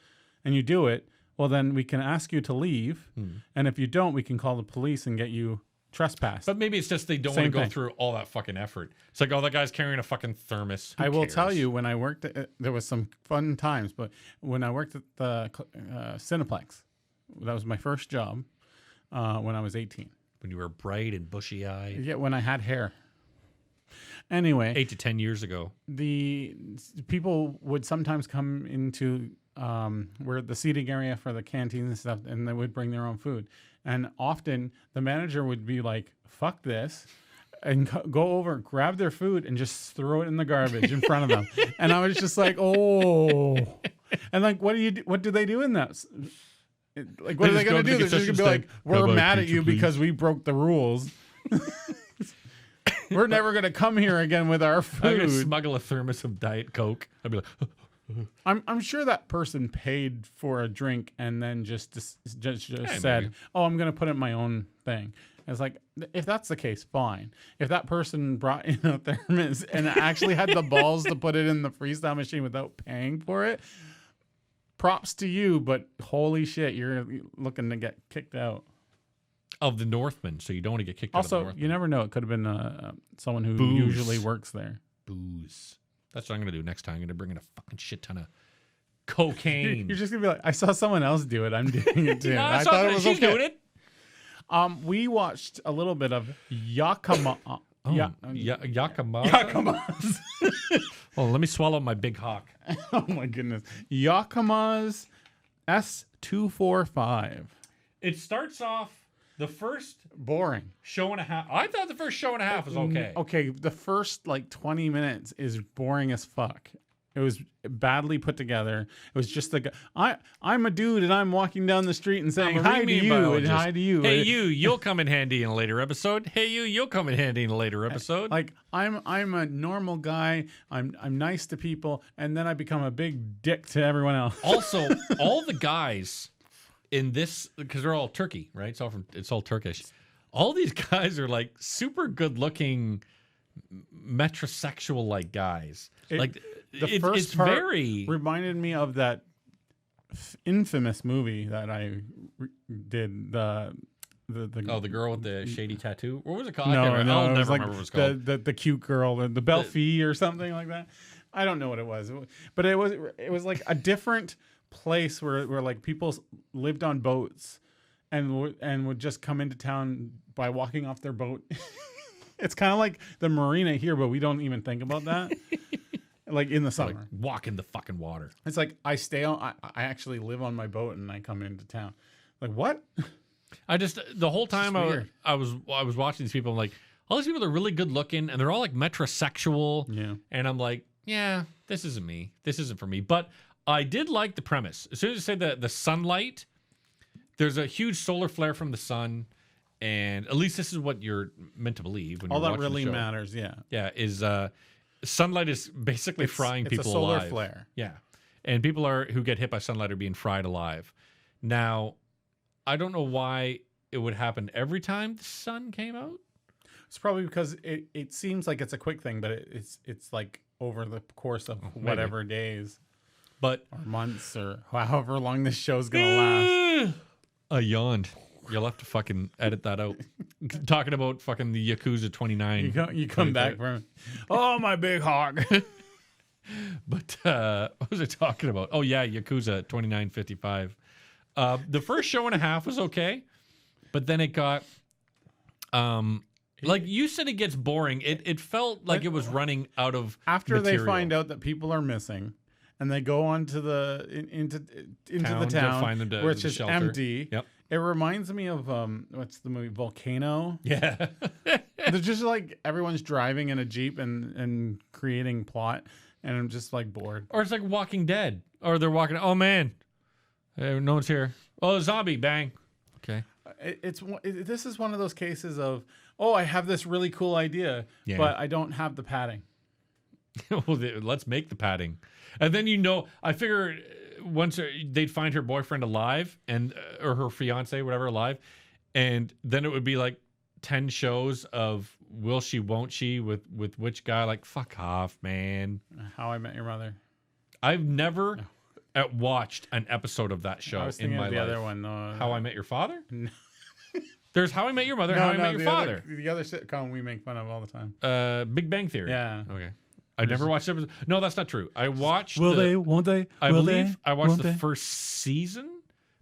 and you do it, well, then we can ask you to leave. And if you don't, we can call the police and get you trespassed. But maybe it's just they don't Same want to go thing. through all that fucking effort. It's like, oh, that guy's carrying a fucking thermos. Who I will cares? tell you, when I worked there was some fun times, but when I worked at the Cineplex, that was my first job when I was 18. When you were bright and bushy-eyed. Yeah, when I had hair. Anyway, 8 to 10 years ago. the people would sometimes come into where the seating area for the canteens and stuff, and they would bring their own food. And often the manager would be like, "Fuck this," and go over, grab their food, and just throw it in the garbage in front of them. And I was just like, "Oh," and like, what do they do in that? Like, what are they going to do? They're just going to be like, "We're mad at you because we broke the rules." We're never going to come here again with our food. I'm going to smuggle a thermos of Diet Coke. I'd be like, I'm sure that person paid for a drink and then just said, maybe. "Oh, I'm going to put it in my own thing." It's like, if that's the case, fine. If that person brought in a thermos and actually had the balls to put it in the freestyle machine without paying for it, props to you. But holy shit, you're looking to get kicked out. of the Northman, so you don't want to get kicked out of the Also, Northman. you never know. It could have been someone who Booze. usually works there. Booze. That's what I'm going to do next time. I'm going to bring in a fucking shit ton of cocaine. You're just going to be like, I saw someone else do it. I'm doing it too. Yeah, I thought it was she's okay. doing it. We watched a little bit of Yakamoz. Yakamoz. Oh, let me swallow my big hawk. Oh my goodness. Yakamoz S-245. It starts off the first Boring. show and a half. I thought the first show and a half was okay. Okay, the first like 20 minutes is boring as fuck. It was badly put together. It was just like, I'm a dude and I'm walking down the street and saying I'm a hi to marine you and biologist. hi to you. Hey, you'll come in handy in a later episode. Hey, you'll come in handy in a later episode. Like I'm a normal guy. I'm nice to people, and then I become a big dick to everyone else. Also, all the guys in this, because they're all Turkey, right? It's all Turkish. All these guys are like super good looking metrosexual like guys. It's part very reminded me of that infamous movie that I did. The girl with the shady tattoo. What was it called? no, I'll it never was like remember what it was called. the cute girl, the Belfie or something like that. I don't know what it was, but it was like a different place where like people lived on boats and would just come into town by walking off their boat. It's kind of like the marina here, but we don't even think about that. Like in the summer, Like, walk in the fucking water. it's like I actually live on my boat and I come into town. Like what? I just the whole time weird. I was watching these people. I'm like, all these people are really good looking and they're all like metrosexual. Yeah. And I'm like, yeah, this isn't me. This isn't for me. But I did like the premise. As soon as you say the sunlight, there's a huge solar flare from the sun, and at least this is what you're meant to believe when All you're that watching really the show. matters. Yeah. Yeah, is sunlight is basically frying it's people a solar alive. flare. Yeah, and people who get hit by sunlight are being fried alive. Now, I don't know why it would happen every time the sun came out. It's probably because it seems like it's a quick thing, but it's like over the course of whatever days But or months or however long this show's gonna last. I yawned. You'll have to fucking edit that out. Talking about fucking the Yakuza 29. You come back from, oh my big hog. But what was I talking about? Oh yeah, Yakuza 2955. The first show and a half was okay, but then it got like you said, it gets boring. It felt like it was running out of After material. they find out that people are missing, and they go on to into Town the to town find them where it's the just shelter. empty. Yep. It reminds me of what's the movie Volcano? Yeah. They're just like everyone's driving in a Jeep and creating plot, and I'm just like bored. Or it's like Walking Dead. Or they're walking. Oh man, no one's here. Oh, zombie! Bang. Okay. This is one of those cases of, oh, I have this really cool idea, Yeah. but I don't have the padding. Well, let's make the padding, and then I figure once they'd find her boyfriend alive and or her fiance, whatever, alive, and then it would be like 10 shows of will she, won't she, with which guy? Like fuck off, man. How I Met Your Mother. I've never watched an episode of that show I was in thinking my of the life. other one though. How I Met Your Father. No. There's How I Met Your Mother. How I Met Your Father. The other sitcom we make fun of all the time. Big Bang Theory. Yeah. Okay. I never watched episode. No, that's not true. I watched. Will they? Won't they? I Will believe they? I watched Won't the they? first season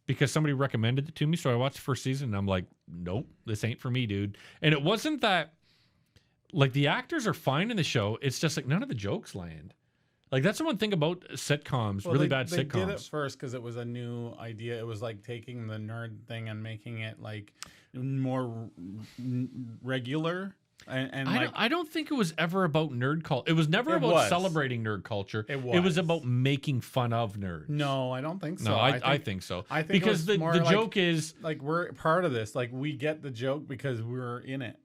because somebody recommended it to me. So I watched the first season and I'm like, nope, this ain't for me, dude. And it wasn't that, like, the actors are fine in the show. It's just like none of the jokes land. Like that's the one thing about sitcoms, Well, really they, bad they sitcoms. did it first because it was a new idea. It was like taking the nerd thing and making it like more regular. And I don't think it was ever about nerd culture. It was never It about was. celebrating nerd culture. It was was. about making fun of nerds. no, I don't think so. No, I think so. I think it because was the more like- joke is like we're part of this. Like we get the joke because we're in it.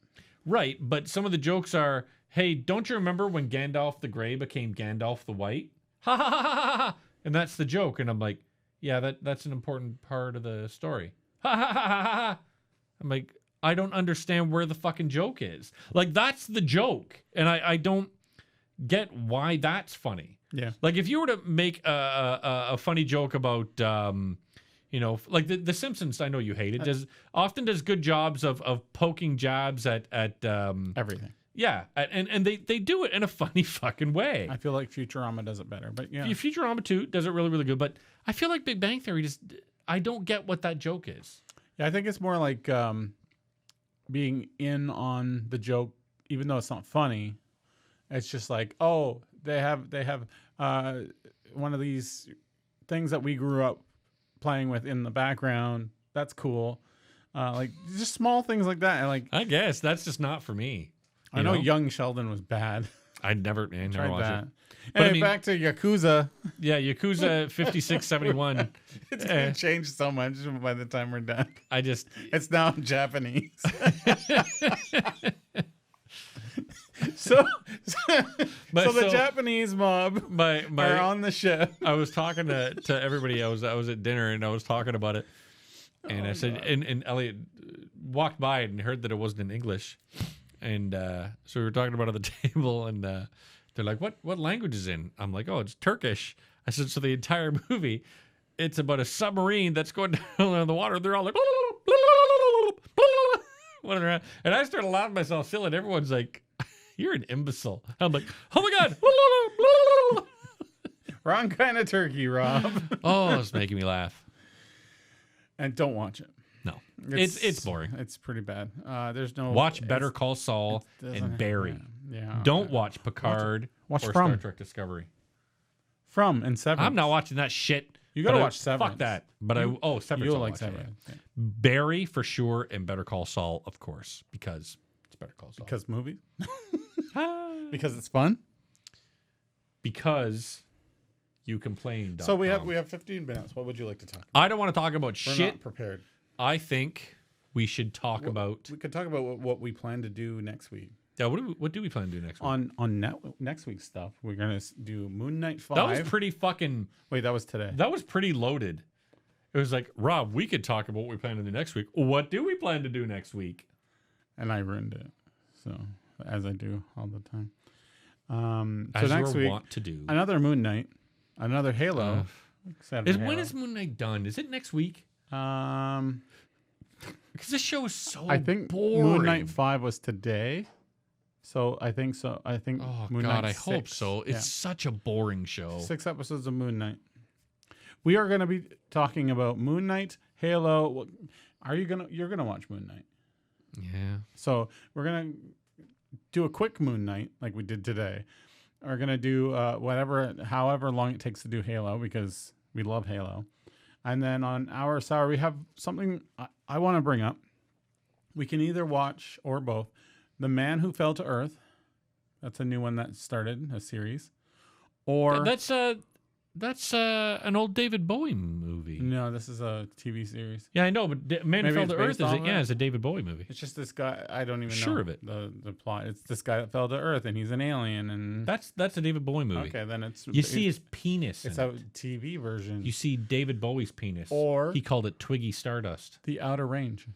right, but some of the jokes are, hey, don't you remember when Gandalf the Grey became Gandalf the White? Ha ha ha ha ha! And that's the joke. And I'm like, yeah, that's an important part of the story. Ha ha ha ha ha! I'm like, I don't understand where the fucking joke is. Like that's the joke, and I don't get why that's funny. Yeah. Like if you were to make a funny joke about like the Simpsons, I know you hate it, does good jobs of poking jabs at Everything. yeah, and they do it in a funny fucking way. I feel like Futurama does it better, but yeah. Futurama 2 does it really, really good, but I feel like Big Bang Theory I don't get what that joke is. Yeah, I think it's more like being in on the joke, even though it's not funny. It's just like, oh, they have one of these things that we grew up playing with in the background. That's cool. Like just small things like that. And like I guess that's just not for me. I know Young Sheldon was bad. I never watched that. it. But Anyway, I mean, back to Yakuza. yeah, Yakuza 5671. It's gonna change so much by the time we're done. It's now Japanese. so the Japanese mob are on the ship. I was talking to everybody. I was at dinner and I was talking about it, and I said, and Elliot walked by and heard that it wasn't in English, and so we were talking about it at the table, and they're like, "What language is in?" I'm like, "Oh, it's Turkish." I said, "So the entire movie, it's about a submarine that's going down in the water." They're all like, and I started laughing myself silly, and everyone's like, "You're an imbecile." I'm like, "Oh my god." Wrong kind of turkey, Rob. Oh, it's making me laugh. And don't watch it. No, it's boring. It's pretty bad. There's no Watch Better Call Saul and Barry. Yeah. Don't watch Picard watch or From. Star Trek Discovery. From and Severance. I'm not watching that shit. You gotta But watch Severance. Fuck that. But Severance. You'll I'll like watch, yeah. Severance. Yeah. Barry for sure, and Better Call Saul, of course, because it's Better Call Saul. Because movies. Because it's fun. Because you complained. So we have 15 minutes. What would you like to talk about? I don't want to talk about We're shit. not prepared. I think we should talk about. We could talk about what we plan to do next week. Yeah, what do we plan to do next week? On next week's stuff, we're gonna do Moon Knight 5. That was pretty fucking. Wait, that was today. That was pretty loaded. It was like, Rob, we could talk about what we plan to do next week. What do we plan to do next week? And I ruined it. So as I do all the time. As so next you week, want to do. another Moon Knight, another Halo. When is Moon Knight done? Is it next week? I Because this show is so think boring. Moon Knight 5 was today. So I think so. I think Oh Moon God, Knight I hope 6. so. It's Yeah. such a boring show. 6 episodes of Moon Knight. We are going to be talking about Moon Knight, Halo. You're gonna watch Moon Knight. Yeah. So we're gonna do a quick Moon Knight like we did today. We're gonna do however long it takes to do Halo because we love Halo. And then on our sour, we have something I want to bring up. We can either watch or both The Man Who Fell to Earth. That's a new one that started a series. Or That's an old David Bowie movie. no, this is a TV series. Yeah, I know, but Man Who Maybe Fell it's to Earth based is off of it? it's a David Bowie movie. It's just this guy. I don't even Sure know of it. the plot. It's this guy that fell to Earth and he's an alien. And That's a David Bowie movie. okay, then it's You see his penis. it's in a it. TV version. You see David Bowie's penis. Or- he called it Twiggy Stardust. The Outer Range.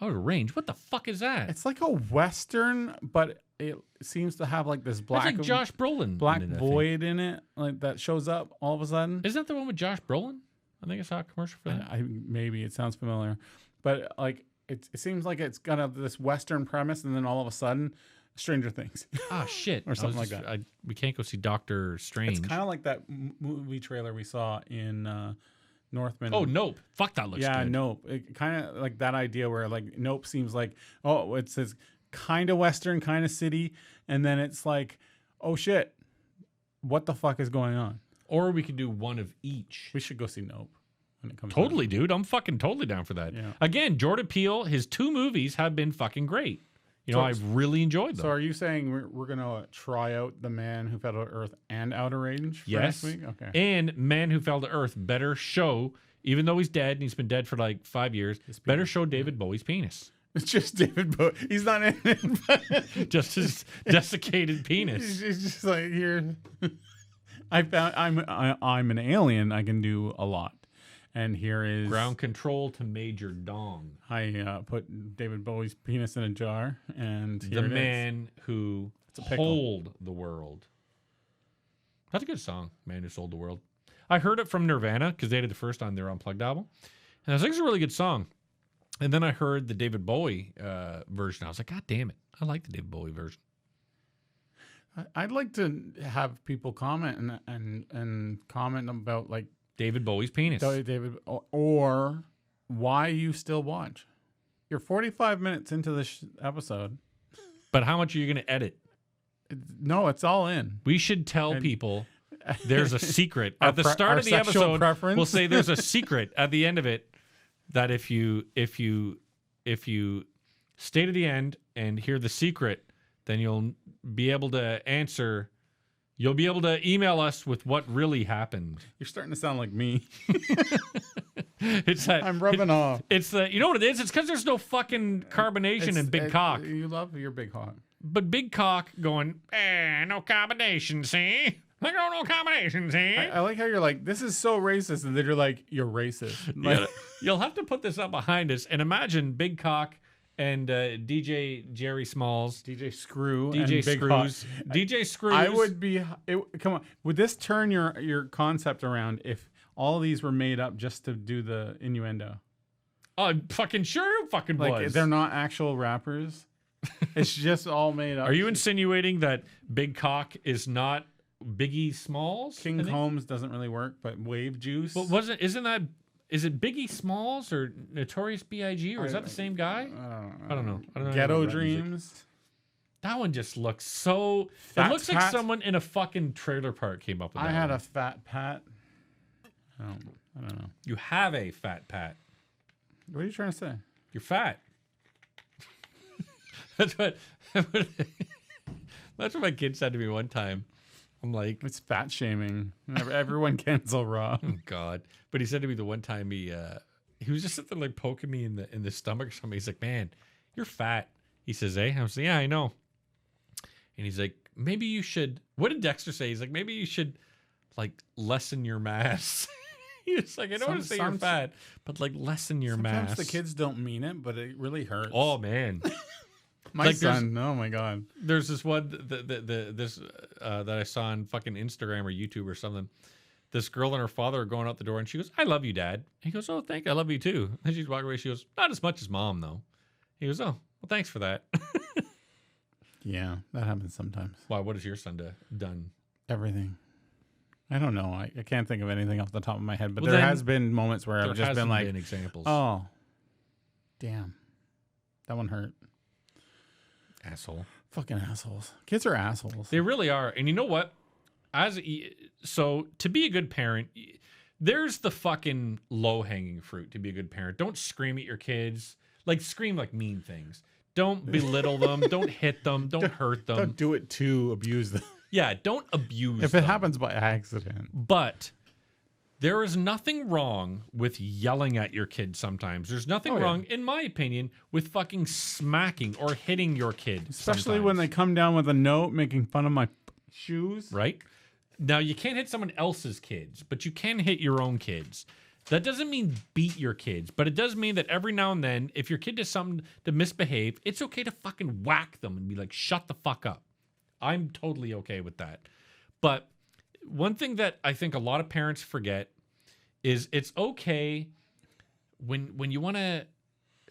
Outer Range. What the fuck is that? It's like a western, but it seems to have like this That's black like Josh Brolin. black in it, I think. void in it, like that shows up all of a sudden. Isn't that the one with Josh Brolin? I think I saw a commercial for that. Maybe it sounds familiar, but like it seems like it's got this western premise, and then all of a sudden, Stranger Things. Ah, shit. Or something like that. We can't go see Doctor Strange. It's kind of like that movie trailer we saw in Northman. Oh, Nope. Fuck, that looks yeah, good. Nope. It kind of like that idea where like Nope seems like, oh, it's this kind of western, kind of city, and then it's like, oh shit, what the fuck is going on? Or we could do one of each. We should go see Nope when it comes. Totally, dude. I'm fucking totally down for that. Yeah. Again, Jordan Peele, his 2 movies have been fucking great. You know, So- I've really enjoyed them. So are you saying we're gonna try out The Man Who Fell to Earth and Outer Range for Yes. next week? Okay. And Man Who Fell to Earth better show, even though he's dead and he's been dead for like 5 years, better show David Bowie's penis. It's just David Bowie. He's not in it. But Just his desiccated penis. He's just like here. I'm an alien. I can do a lot. And here is Ground control to Major Dong. I put David Bowie's penis in a jar, and here The it is. man who a pickle. sold the world. That's a good song, Man Who Sold the World. I heard it from Nirvana because they did the first on their Unplugged album. And I was like, it's a really good song. And then I heard the David Bowie version. I was like, God damn it. I like the David Bowie version. I'd like to have people comment and comment about like David Bowie's penis. David or why you still watch. You're 45 minutes into this episode. But how much are you going to edit? No, it's all in. We should tell people there's a secret. At the Our start of the sexual episode, preference? we'll say there's a secret at the end of it that if you stay to the end and hear the secret, then you'll be able to answer. You'll be able to email us with what really happened. You're starting to sound like me. It's that I'm rubbing off. It's the you know what it is. It's because there's no fucking carbonation in big cock. You love your big cock. But big cock going, no combination, see? Like, no combination, see? I like how you're like, this is so racist, and then you're like, you're racist. Like, You'll have to put this up behind us and imagine big cock and DJ Jerry Smalls, DJ Screw, DJ and Big Cock. Screws, DJ Screws. I would be. Come on, would this turn your concept around if all these were made up just to do the innuendo? Oh, fucking sure, it fucking Like was. they're not actual rappers. It's just all made up. Are you insinuating that big cock is not Biggie Smalls? King I think? Combs doesn't really work, but Wave Juice. But isn't that? Is it Biggie Smalls or Notorious B.I.G. or is that the same guy? I don't know. Ghetto about rap music. Dreams. That one just looks so. Fat it looks like Pat. someone in a fucking trailer park came up with that. I had one. a fat pat. I don't know. You have a fat pat. What are you trying to say? You're fat. That's what. That's what my kid said to me one time. I'm like, It's fat shaming. Everyone cancel Rob. oh God. But he said to me the one time he was just sitting there like poking me in the stomach or something. He's like, man, you're fat. He says, I was like, yeah, I know. And he's like, maybe you should. What did Dexter say? He's like, maybe you should like lessen your mass. He was like, I don't want to say you're fat, but like lessen your Sometimes mass. the kids don't mean it, but it really hurts. Oh man. My like, there's- son. Oh my god. There's this one that I saw on fucking Instagram or YouTube or something. This girl and her father are going out the door, and she goes, "I love you, Dad." He goes, "Oh, thank you. I love you too." And she's walking away. She goes, "Not as much as Mom, though." He goes, "Oh, well, thanks for that." Yeah, that happens sometimes. Why? What has your son done? Everything. I don't know. I can't think of anything off the top of my head, but Well, there then, has been moments where I've There just hasn't been like, been examples. oh, damn. That one hurt. Asshole. Fucking assholes. Kids are assholes. They really are. And you know what? So to be a good parent, there's the fucking low-hanging fruit to be a good parent. Don't scream at your kids. Like scream like mean things. Don't belittle them. Don't hit them. Don't hurt them. Don't do it to abuse them. Yeah, don't abuse If them. it happens by accident. But there is nothing wrong with yelling at your kid sometimes. There's nothing Oh, yeah. wrong, in my opinion, with fucking smacking or hitting your kid. Especially when they sometimes, come down with a note making fun of my shoes. right? Now, you can't hit someone else's kids, but you can hit your own kids. That doesn't mean beat your kids, but it does mean that every now and then, if your kid does something to misbehave, it's okay to fucking whack them and be like, shut the fuck up. I'm totally okay with that. But one thing that I think a lot of parents forget is it's okay when you want to.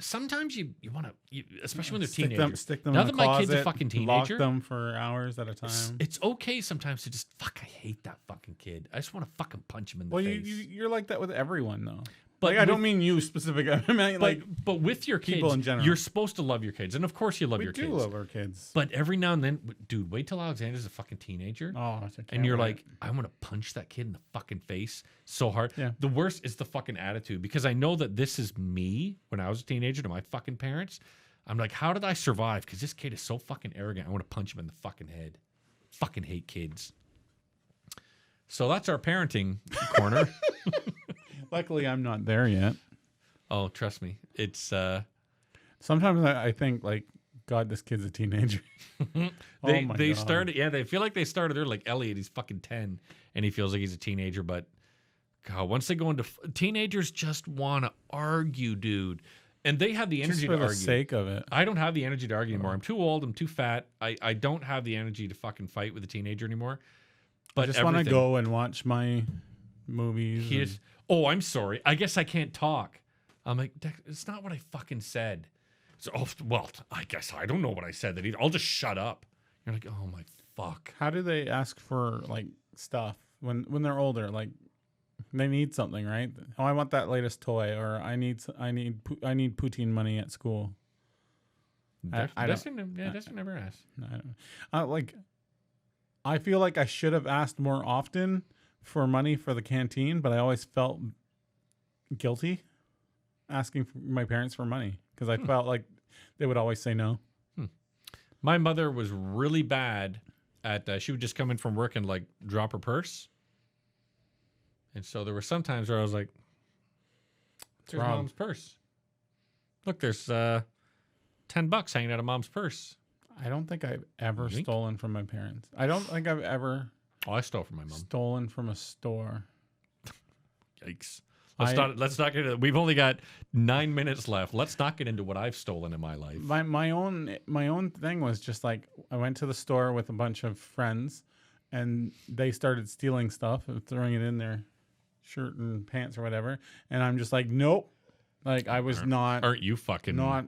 Sometimes you want to, especially when they're teenagers. Stick them Now in that the my closet, kid's a fucking lock teenager, them for hours at a time. it's okay sometimes to just fuck. I hate that fucking kid. I just want to fucking punch him in the Well, face. you're like that with everyone, though. Like, I don't mean you specific. I mean, like, but with your kids, people in general. you're supposed to love your kids, and of course you love your kids. We do love our kids. But every now and then, dude, wait till Alexander's a fucking teenager. Oh, I can't and you're wait. like, I want to punch that kid in the fucking face so hard. Yeah. The worst is the fucking attitude, because I know that this is me when I was a teenager to my fucking parents. I'm like, how did I survive? Because this kid is so fucking arrogant. I want to punch him in the fucking head. Fucking hate kids. So that's our parenting corner. Luckily, I'm not there yet. Oh, trust me. It's Sometimes I think, like, God, this kid's a teenager. they God. started, yeah, they feel like they started there like Elliot. He's fucking 10 and he feels like he's a teenager, but God, once they go into teenagers just want to argue, dude. And they have the energy Just for to the argue. sake of it. I don't have the energy to argue anymore. I'm too old. I'm too fat. I don't have the energy to fucking fight with a teenager anymore. But I just want to go and watch my movies. He is, oh, I'm sorry. I guess I can't talk. I'm like, it's not what I fucking said. So, oh, well, I guess I don't know what I said. That I'll just shut up. You're like, oh my fuck. How do they ask for, like, stuff when they're older? Like, they need something, right? Oh, I want that latest toy, or I need poutine money at school. Dexter never asked. I feel like I should have asked more often for money for the canteen, but I always felt guilty asking my parents for money because I felt like they would always say no. My mother was really bad at, she would just come in from work and like drop her purse. And so there were some times where I was like, there's Robb. mom's purse. Look, there's $10 hanging out of mom's purse. I don't think I've ever Yoink. stolen from my parents. I don't think I've ever Oh, I stole from my mom. stolen from a store. Yikes. Let's not get into, we've only got 9 minutes left. Let's not get into what I've stolen in my life. My own thing was just like I went to the store with a bunch of friends, and they started stealing stuff and throwing it in their shirt and pants or whatever, and I'm just like, nope. Like I was Aren't you fucking not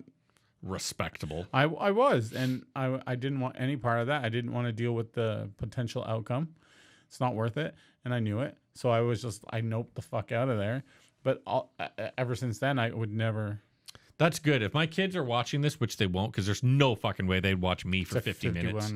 respectable? I was, and I didn't want any part of that. I didn't want to deal with the potential outcome. It's not worth it, and I knew it. So I was just I noped the fuck out of there. But ever since then, I would never. That's good. If my kids are watching this, which they won't, because there's no fucking way they'd watch me for 50 minutes.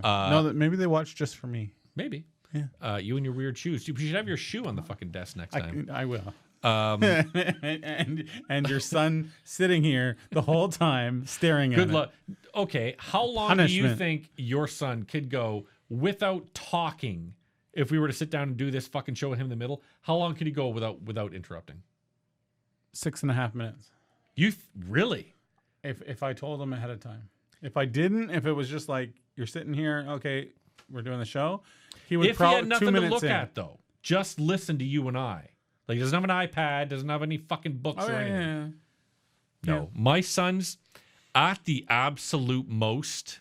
No, maybe they watch just for me. Maybe. Yeah. You and your weird shoes. You should have your shoe on the fucking desk next time. I will. And your son sitting here the whole time staring at it. Good luck. Okay, how long do you Punishment. think your son could go without talking? If we were to sit down and do this fucking show with him in the middle, how long could he go without interrupting? 6.5 minutes. Really? If I told him ahead of time. If I didn't, if it was just like you're sitting here, okay, we're doing the show, he would If he probably had nothing 2 to minutes look in. at though, just listen to you and I. Like he doesn't have an iPad, doesn't have any fucking books Oh, or yeah, anything. yeah. No, my son's at the absolute most.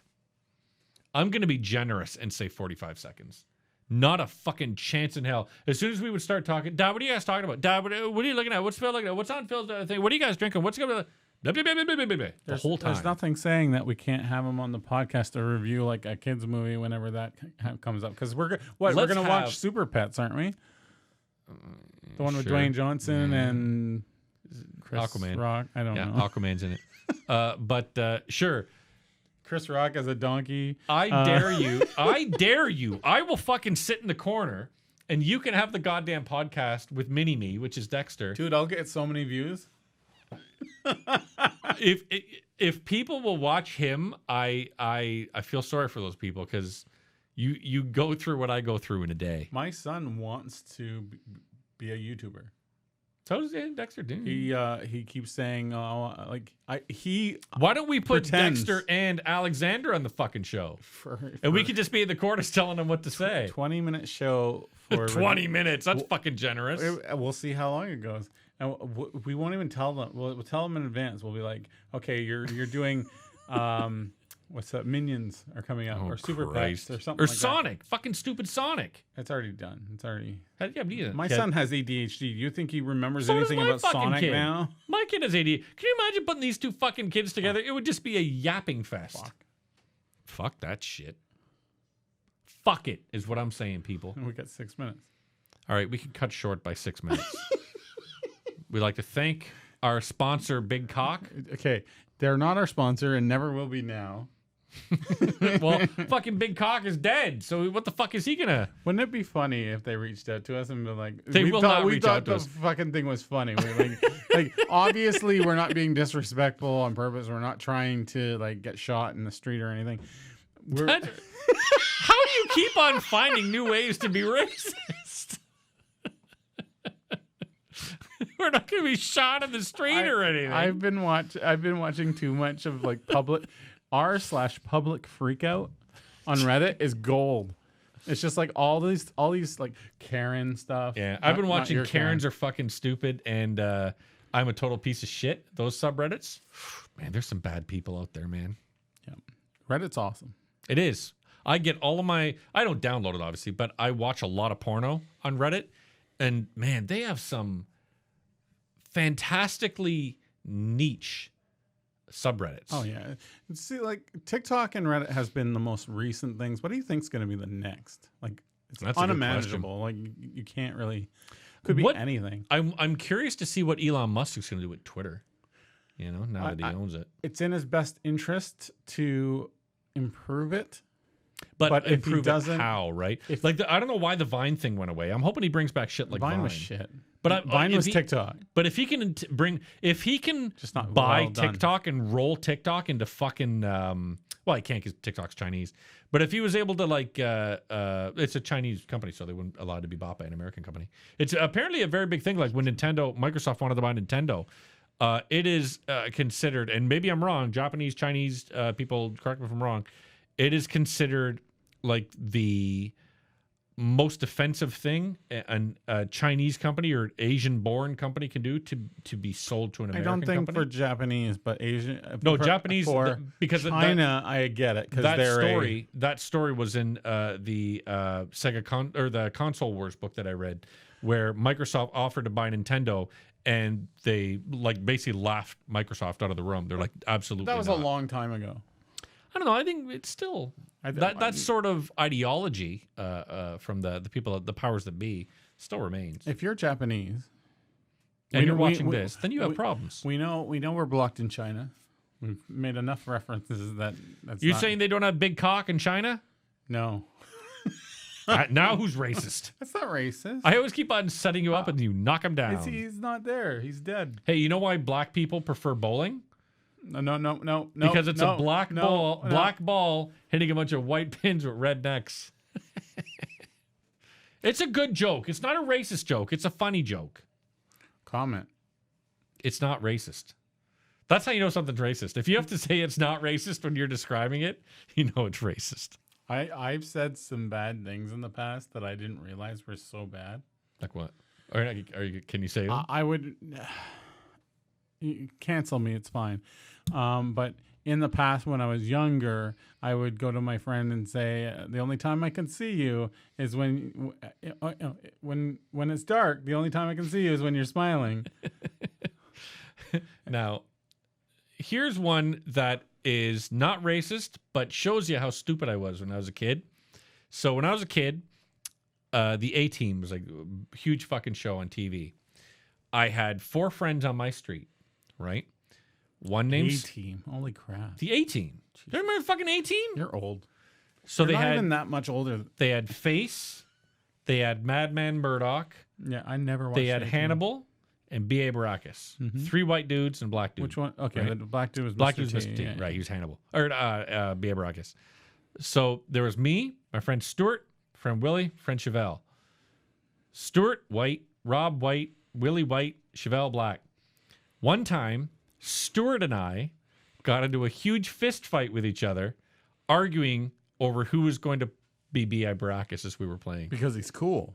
I'm going to be generous and say 45 seconds. Not a fucking chance in hell. As soon as we would start talking, Dad, what are you guys talking about? Dad, what are you looking at? What's Phil looking at? What's on Phil's thing? What are you guys drinking? What's going on? The whole time. There's nothing saying that we can't have him on the podcast to review like a kids movie whenever that comes up. Because we're going to watch Super Pets, aren't we? The one with Sure. Dwayne Johnson and Chris Aquaman. Rock. I don't Yeah, know. Aquaman's in it. But sure. Chris Rock as a donkey. I dare you. I dare you. I will fucking sit in the corner and you can have the goddamn podcast with Mini-Me, which is Dexter. Dude, I'll get so many views. If people will watch him, I feel sorry for those people because you go through what I go through in a day. My son wants to be a YouTuber. So does Dexter. He keeps saying, "Oh, Why don't we put pretends. Dexter and Alexander on the fucking show, for and we could just be in the corners telling them what to say? 20-minute show for 20 minutes. That's fucking generous. We'll see how long it goes, and we won't even tell them. We'll tell them in advance. We'll be like, okay, you're doing, what's that? Minions are coming out, or Super Pets, or something, or like Sonic. Fucking stupid Sonic. that. It's already done. It's already. Yeah, but he doesn't- My son has ADHD. Do you think he remembers So does anything my about fucking Sonic kid. now? My kid has ADHD. Can you imagine putting these two fucking kids together? It would just be a yapping fest. Fuck that shit. Fuck it is what I'm saying, people. And we got 6 minutes. All right, we can cut short by 6 minutes. we'd like to thank our sponsor, Big Cock. Okay, they're not our sponsor and never will be now. Well, fucking Big Cock is dead. So what the fuck is he gonna? Wouldn't it be funny if they reached out to us and been like, They will not reach out to the us. fucking thing was funny. Like, obviously, we're not being disrespectful on purpose. We're not trying to like get shot in the street or anything. How do you keep on finding new ways to be racist? We're not going to be shot in the street or anything. I've been watching too much of like public r/public freakout on Reddit is gold. It's just like all these like Karen stuff. Yeah, I've been Not watching your Karens Karen. are fucking stupid and I'm a total piece of shit. Those subreddits, man, there's some bad people out there, man. Yeah. Reddit's awesome. It is. I get all of my. I don't download it obviously, but I watch a lot of porno on Reddit, and man, they have some fantastically niche subreddits. Oh yeah. See, like TikTok and Reddit has been the most recent things. What do you think's going to be the next? Like it's That's a good unimaginable. Like you can't really. Could be What- anything. I'm curious to see what Elon Musk is going to do with Twitter. You know, now that he owns it. It's in his best interest to improve it. But But if he improve doesn't- it how, right? if- Like I don't know why the Vine thing went away. I'm hoping he brings back shit like Vine Vine. was shit. But Vine if was he- TikTok. But if he can if he can Just not buy well done. TikTok and roll TikTok into fucking well, he can't because TikTok's Chinese. But if he was able to like it's a Chinese company, so they wouldn't allow it to be bought by an American company. It's apparently a very big thing. Like when Microsoft wanted to buy Nintendo, it is considered, and maybe I'm wrong. Japanese, Chinese people, correct me if I'm wrong. It is considered like the most offensive thing a Chinese company or Asian-born company can do to be sold to an I American don't think company. for Japanese, but Asian. No, for- Japanese for because China. I get it because that story was in the Sega the Console Wars book that I read, where Microsoft offered to buy Nintendo, and they like basically laughed Microsoft out of the room. They're like, absolutely. That was not. a long time ago. I don't know. I think it's still that sort of ideology from the people, the powers that be, still remains. If you're Japanese, And you're watching we- this, then you have problems. We know we're blocked in China. We've made enough references that's You're not- saying they don't have big cock in China? no. Now who's racist? That's not racist. I always keep on setting you up and you knock them down. He's not there. He's dead. Hey, you know why black people prefer bowling? No. Because it's a black ball. ball hitting a bunch of white pins with red necks. It's a good joke. It's not a racist joke. It's a funny joke. Comment. It's not racist. That's how you know something's racist. If you have to say it's not racist when you're describing it, you know it's racist. I've said some bad things in the past that I didn't realize were so bad. Like what? Can you say them? I would you cancel me. It's fine. But in the past, when I was younger, I would go to my friend and say, "The only time I can see you is when it's dark. The only time I can see you is when you're smiling." Now, here's one that is not racist, but shows you how stupid I was when I was a kid. So when I was a kid, the A-Team was like a huge fucking show on TV. I had 4 friends on my street, right? One named A-Team. Holy crap! the A-Team. You remember the fucking A-Team? You're old. So You're they not had even that much older. they had Face, they had Madman Murdoch, Yeah, I never watched. they had A-Team. Hannibal, and B.A. Baracus. 3 white dudes and a black dude. Which one? Okay, Right. the black dude was Black Mr. dude's T. Mr. T. Yeah. Right, he was Hannibal. Or B.A. Baracus. So there was me, my friend Stuart, friend Willie, friend Chevelle. Stuart, white, Robb, white, Willie, white, Chevelle, black. One time, Stuart and I got into a huge fist fight with each other, arguing over who was going to be B.A. Baracus as we were playing. Because he's cool.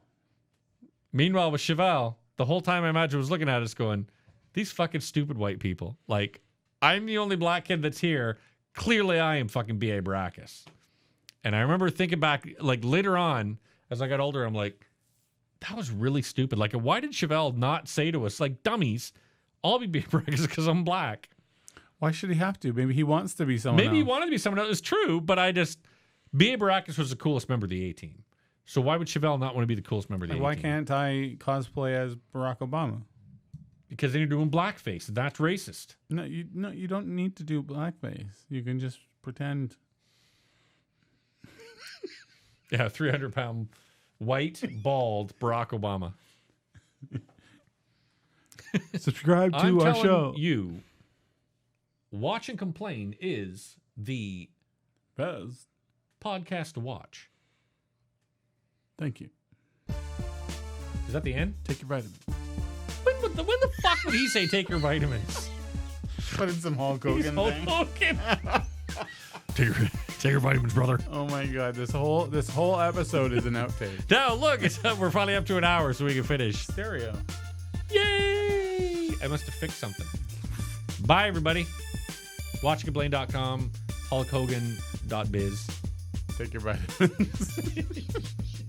Meanwhile, with Chevelle, the whole time I imagine was looking at us going, these fucking stupid white people. Like, I'm the only black kid that's here. Clearly, I am fucking B.A. Baracus. And I remember thinking back, like, later on, as I got older, I'm like, that was really stupid. Like, why did Chevelle not say to us, like, dummies, I'll be B.A. Baracus because I'm black? Why should he have to? Maybe he wants to be someone Maybe he else. wanted to be someone else. It's true, but B.A. Baracus was the coolest member of the A-Team. So why would Chevelle not want to be the coolest member of the Like, A-Team? why can't I cosplay as Barack Obama? Because then you're doing blackface. That's racist. No, you don't need to do blackface. You can just pretend. Yeah, 300-pound white, bald Barack Obama. Subscribe to I'm our telling show. you, Watch and Complain is the Buzz. podcast to watch. Thank you. Is that the end? Take your vitamins. When the fuck would he say take your vitamins? Put in some Hulk He's Hogan Hulk thing. Hogan. take your vitamins, brother. Oh my god, this whole episode is an outtake. Now look, we're finally up to an hour, so we can finish. Stereo. Yay! I must have fixed something. Bye, everybody. WatchComplain.com, HulkHogan.biz. Take your vitamins.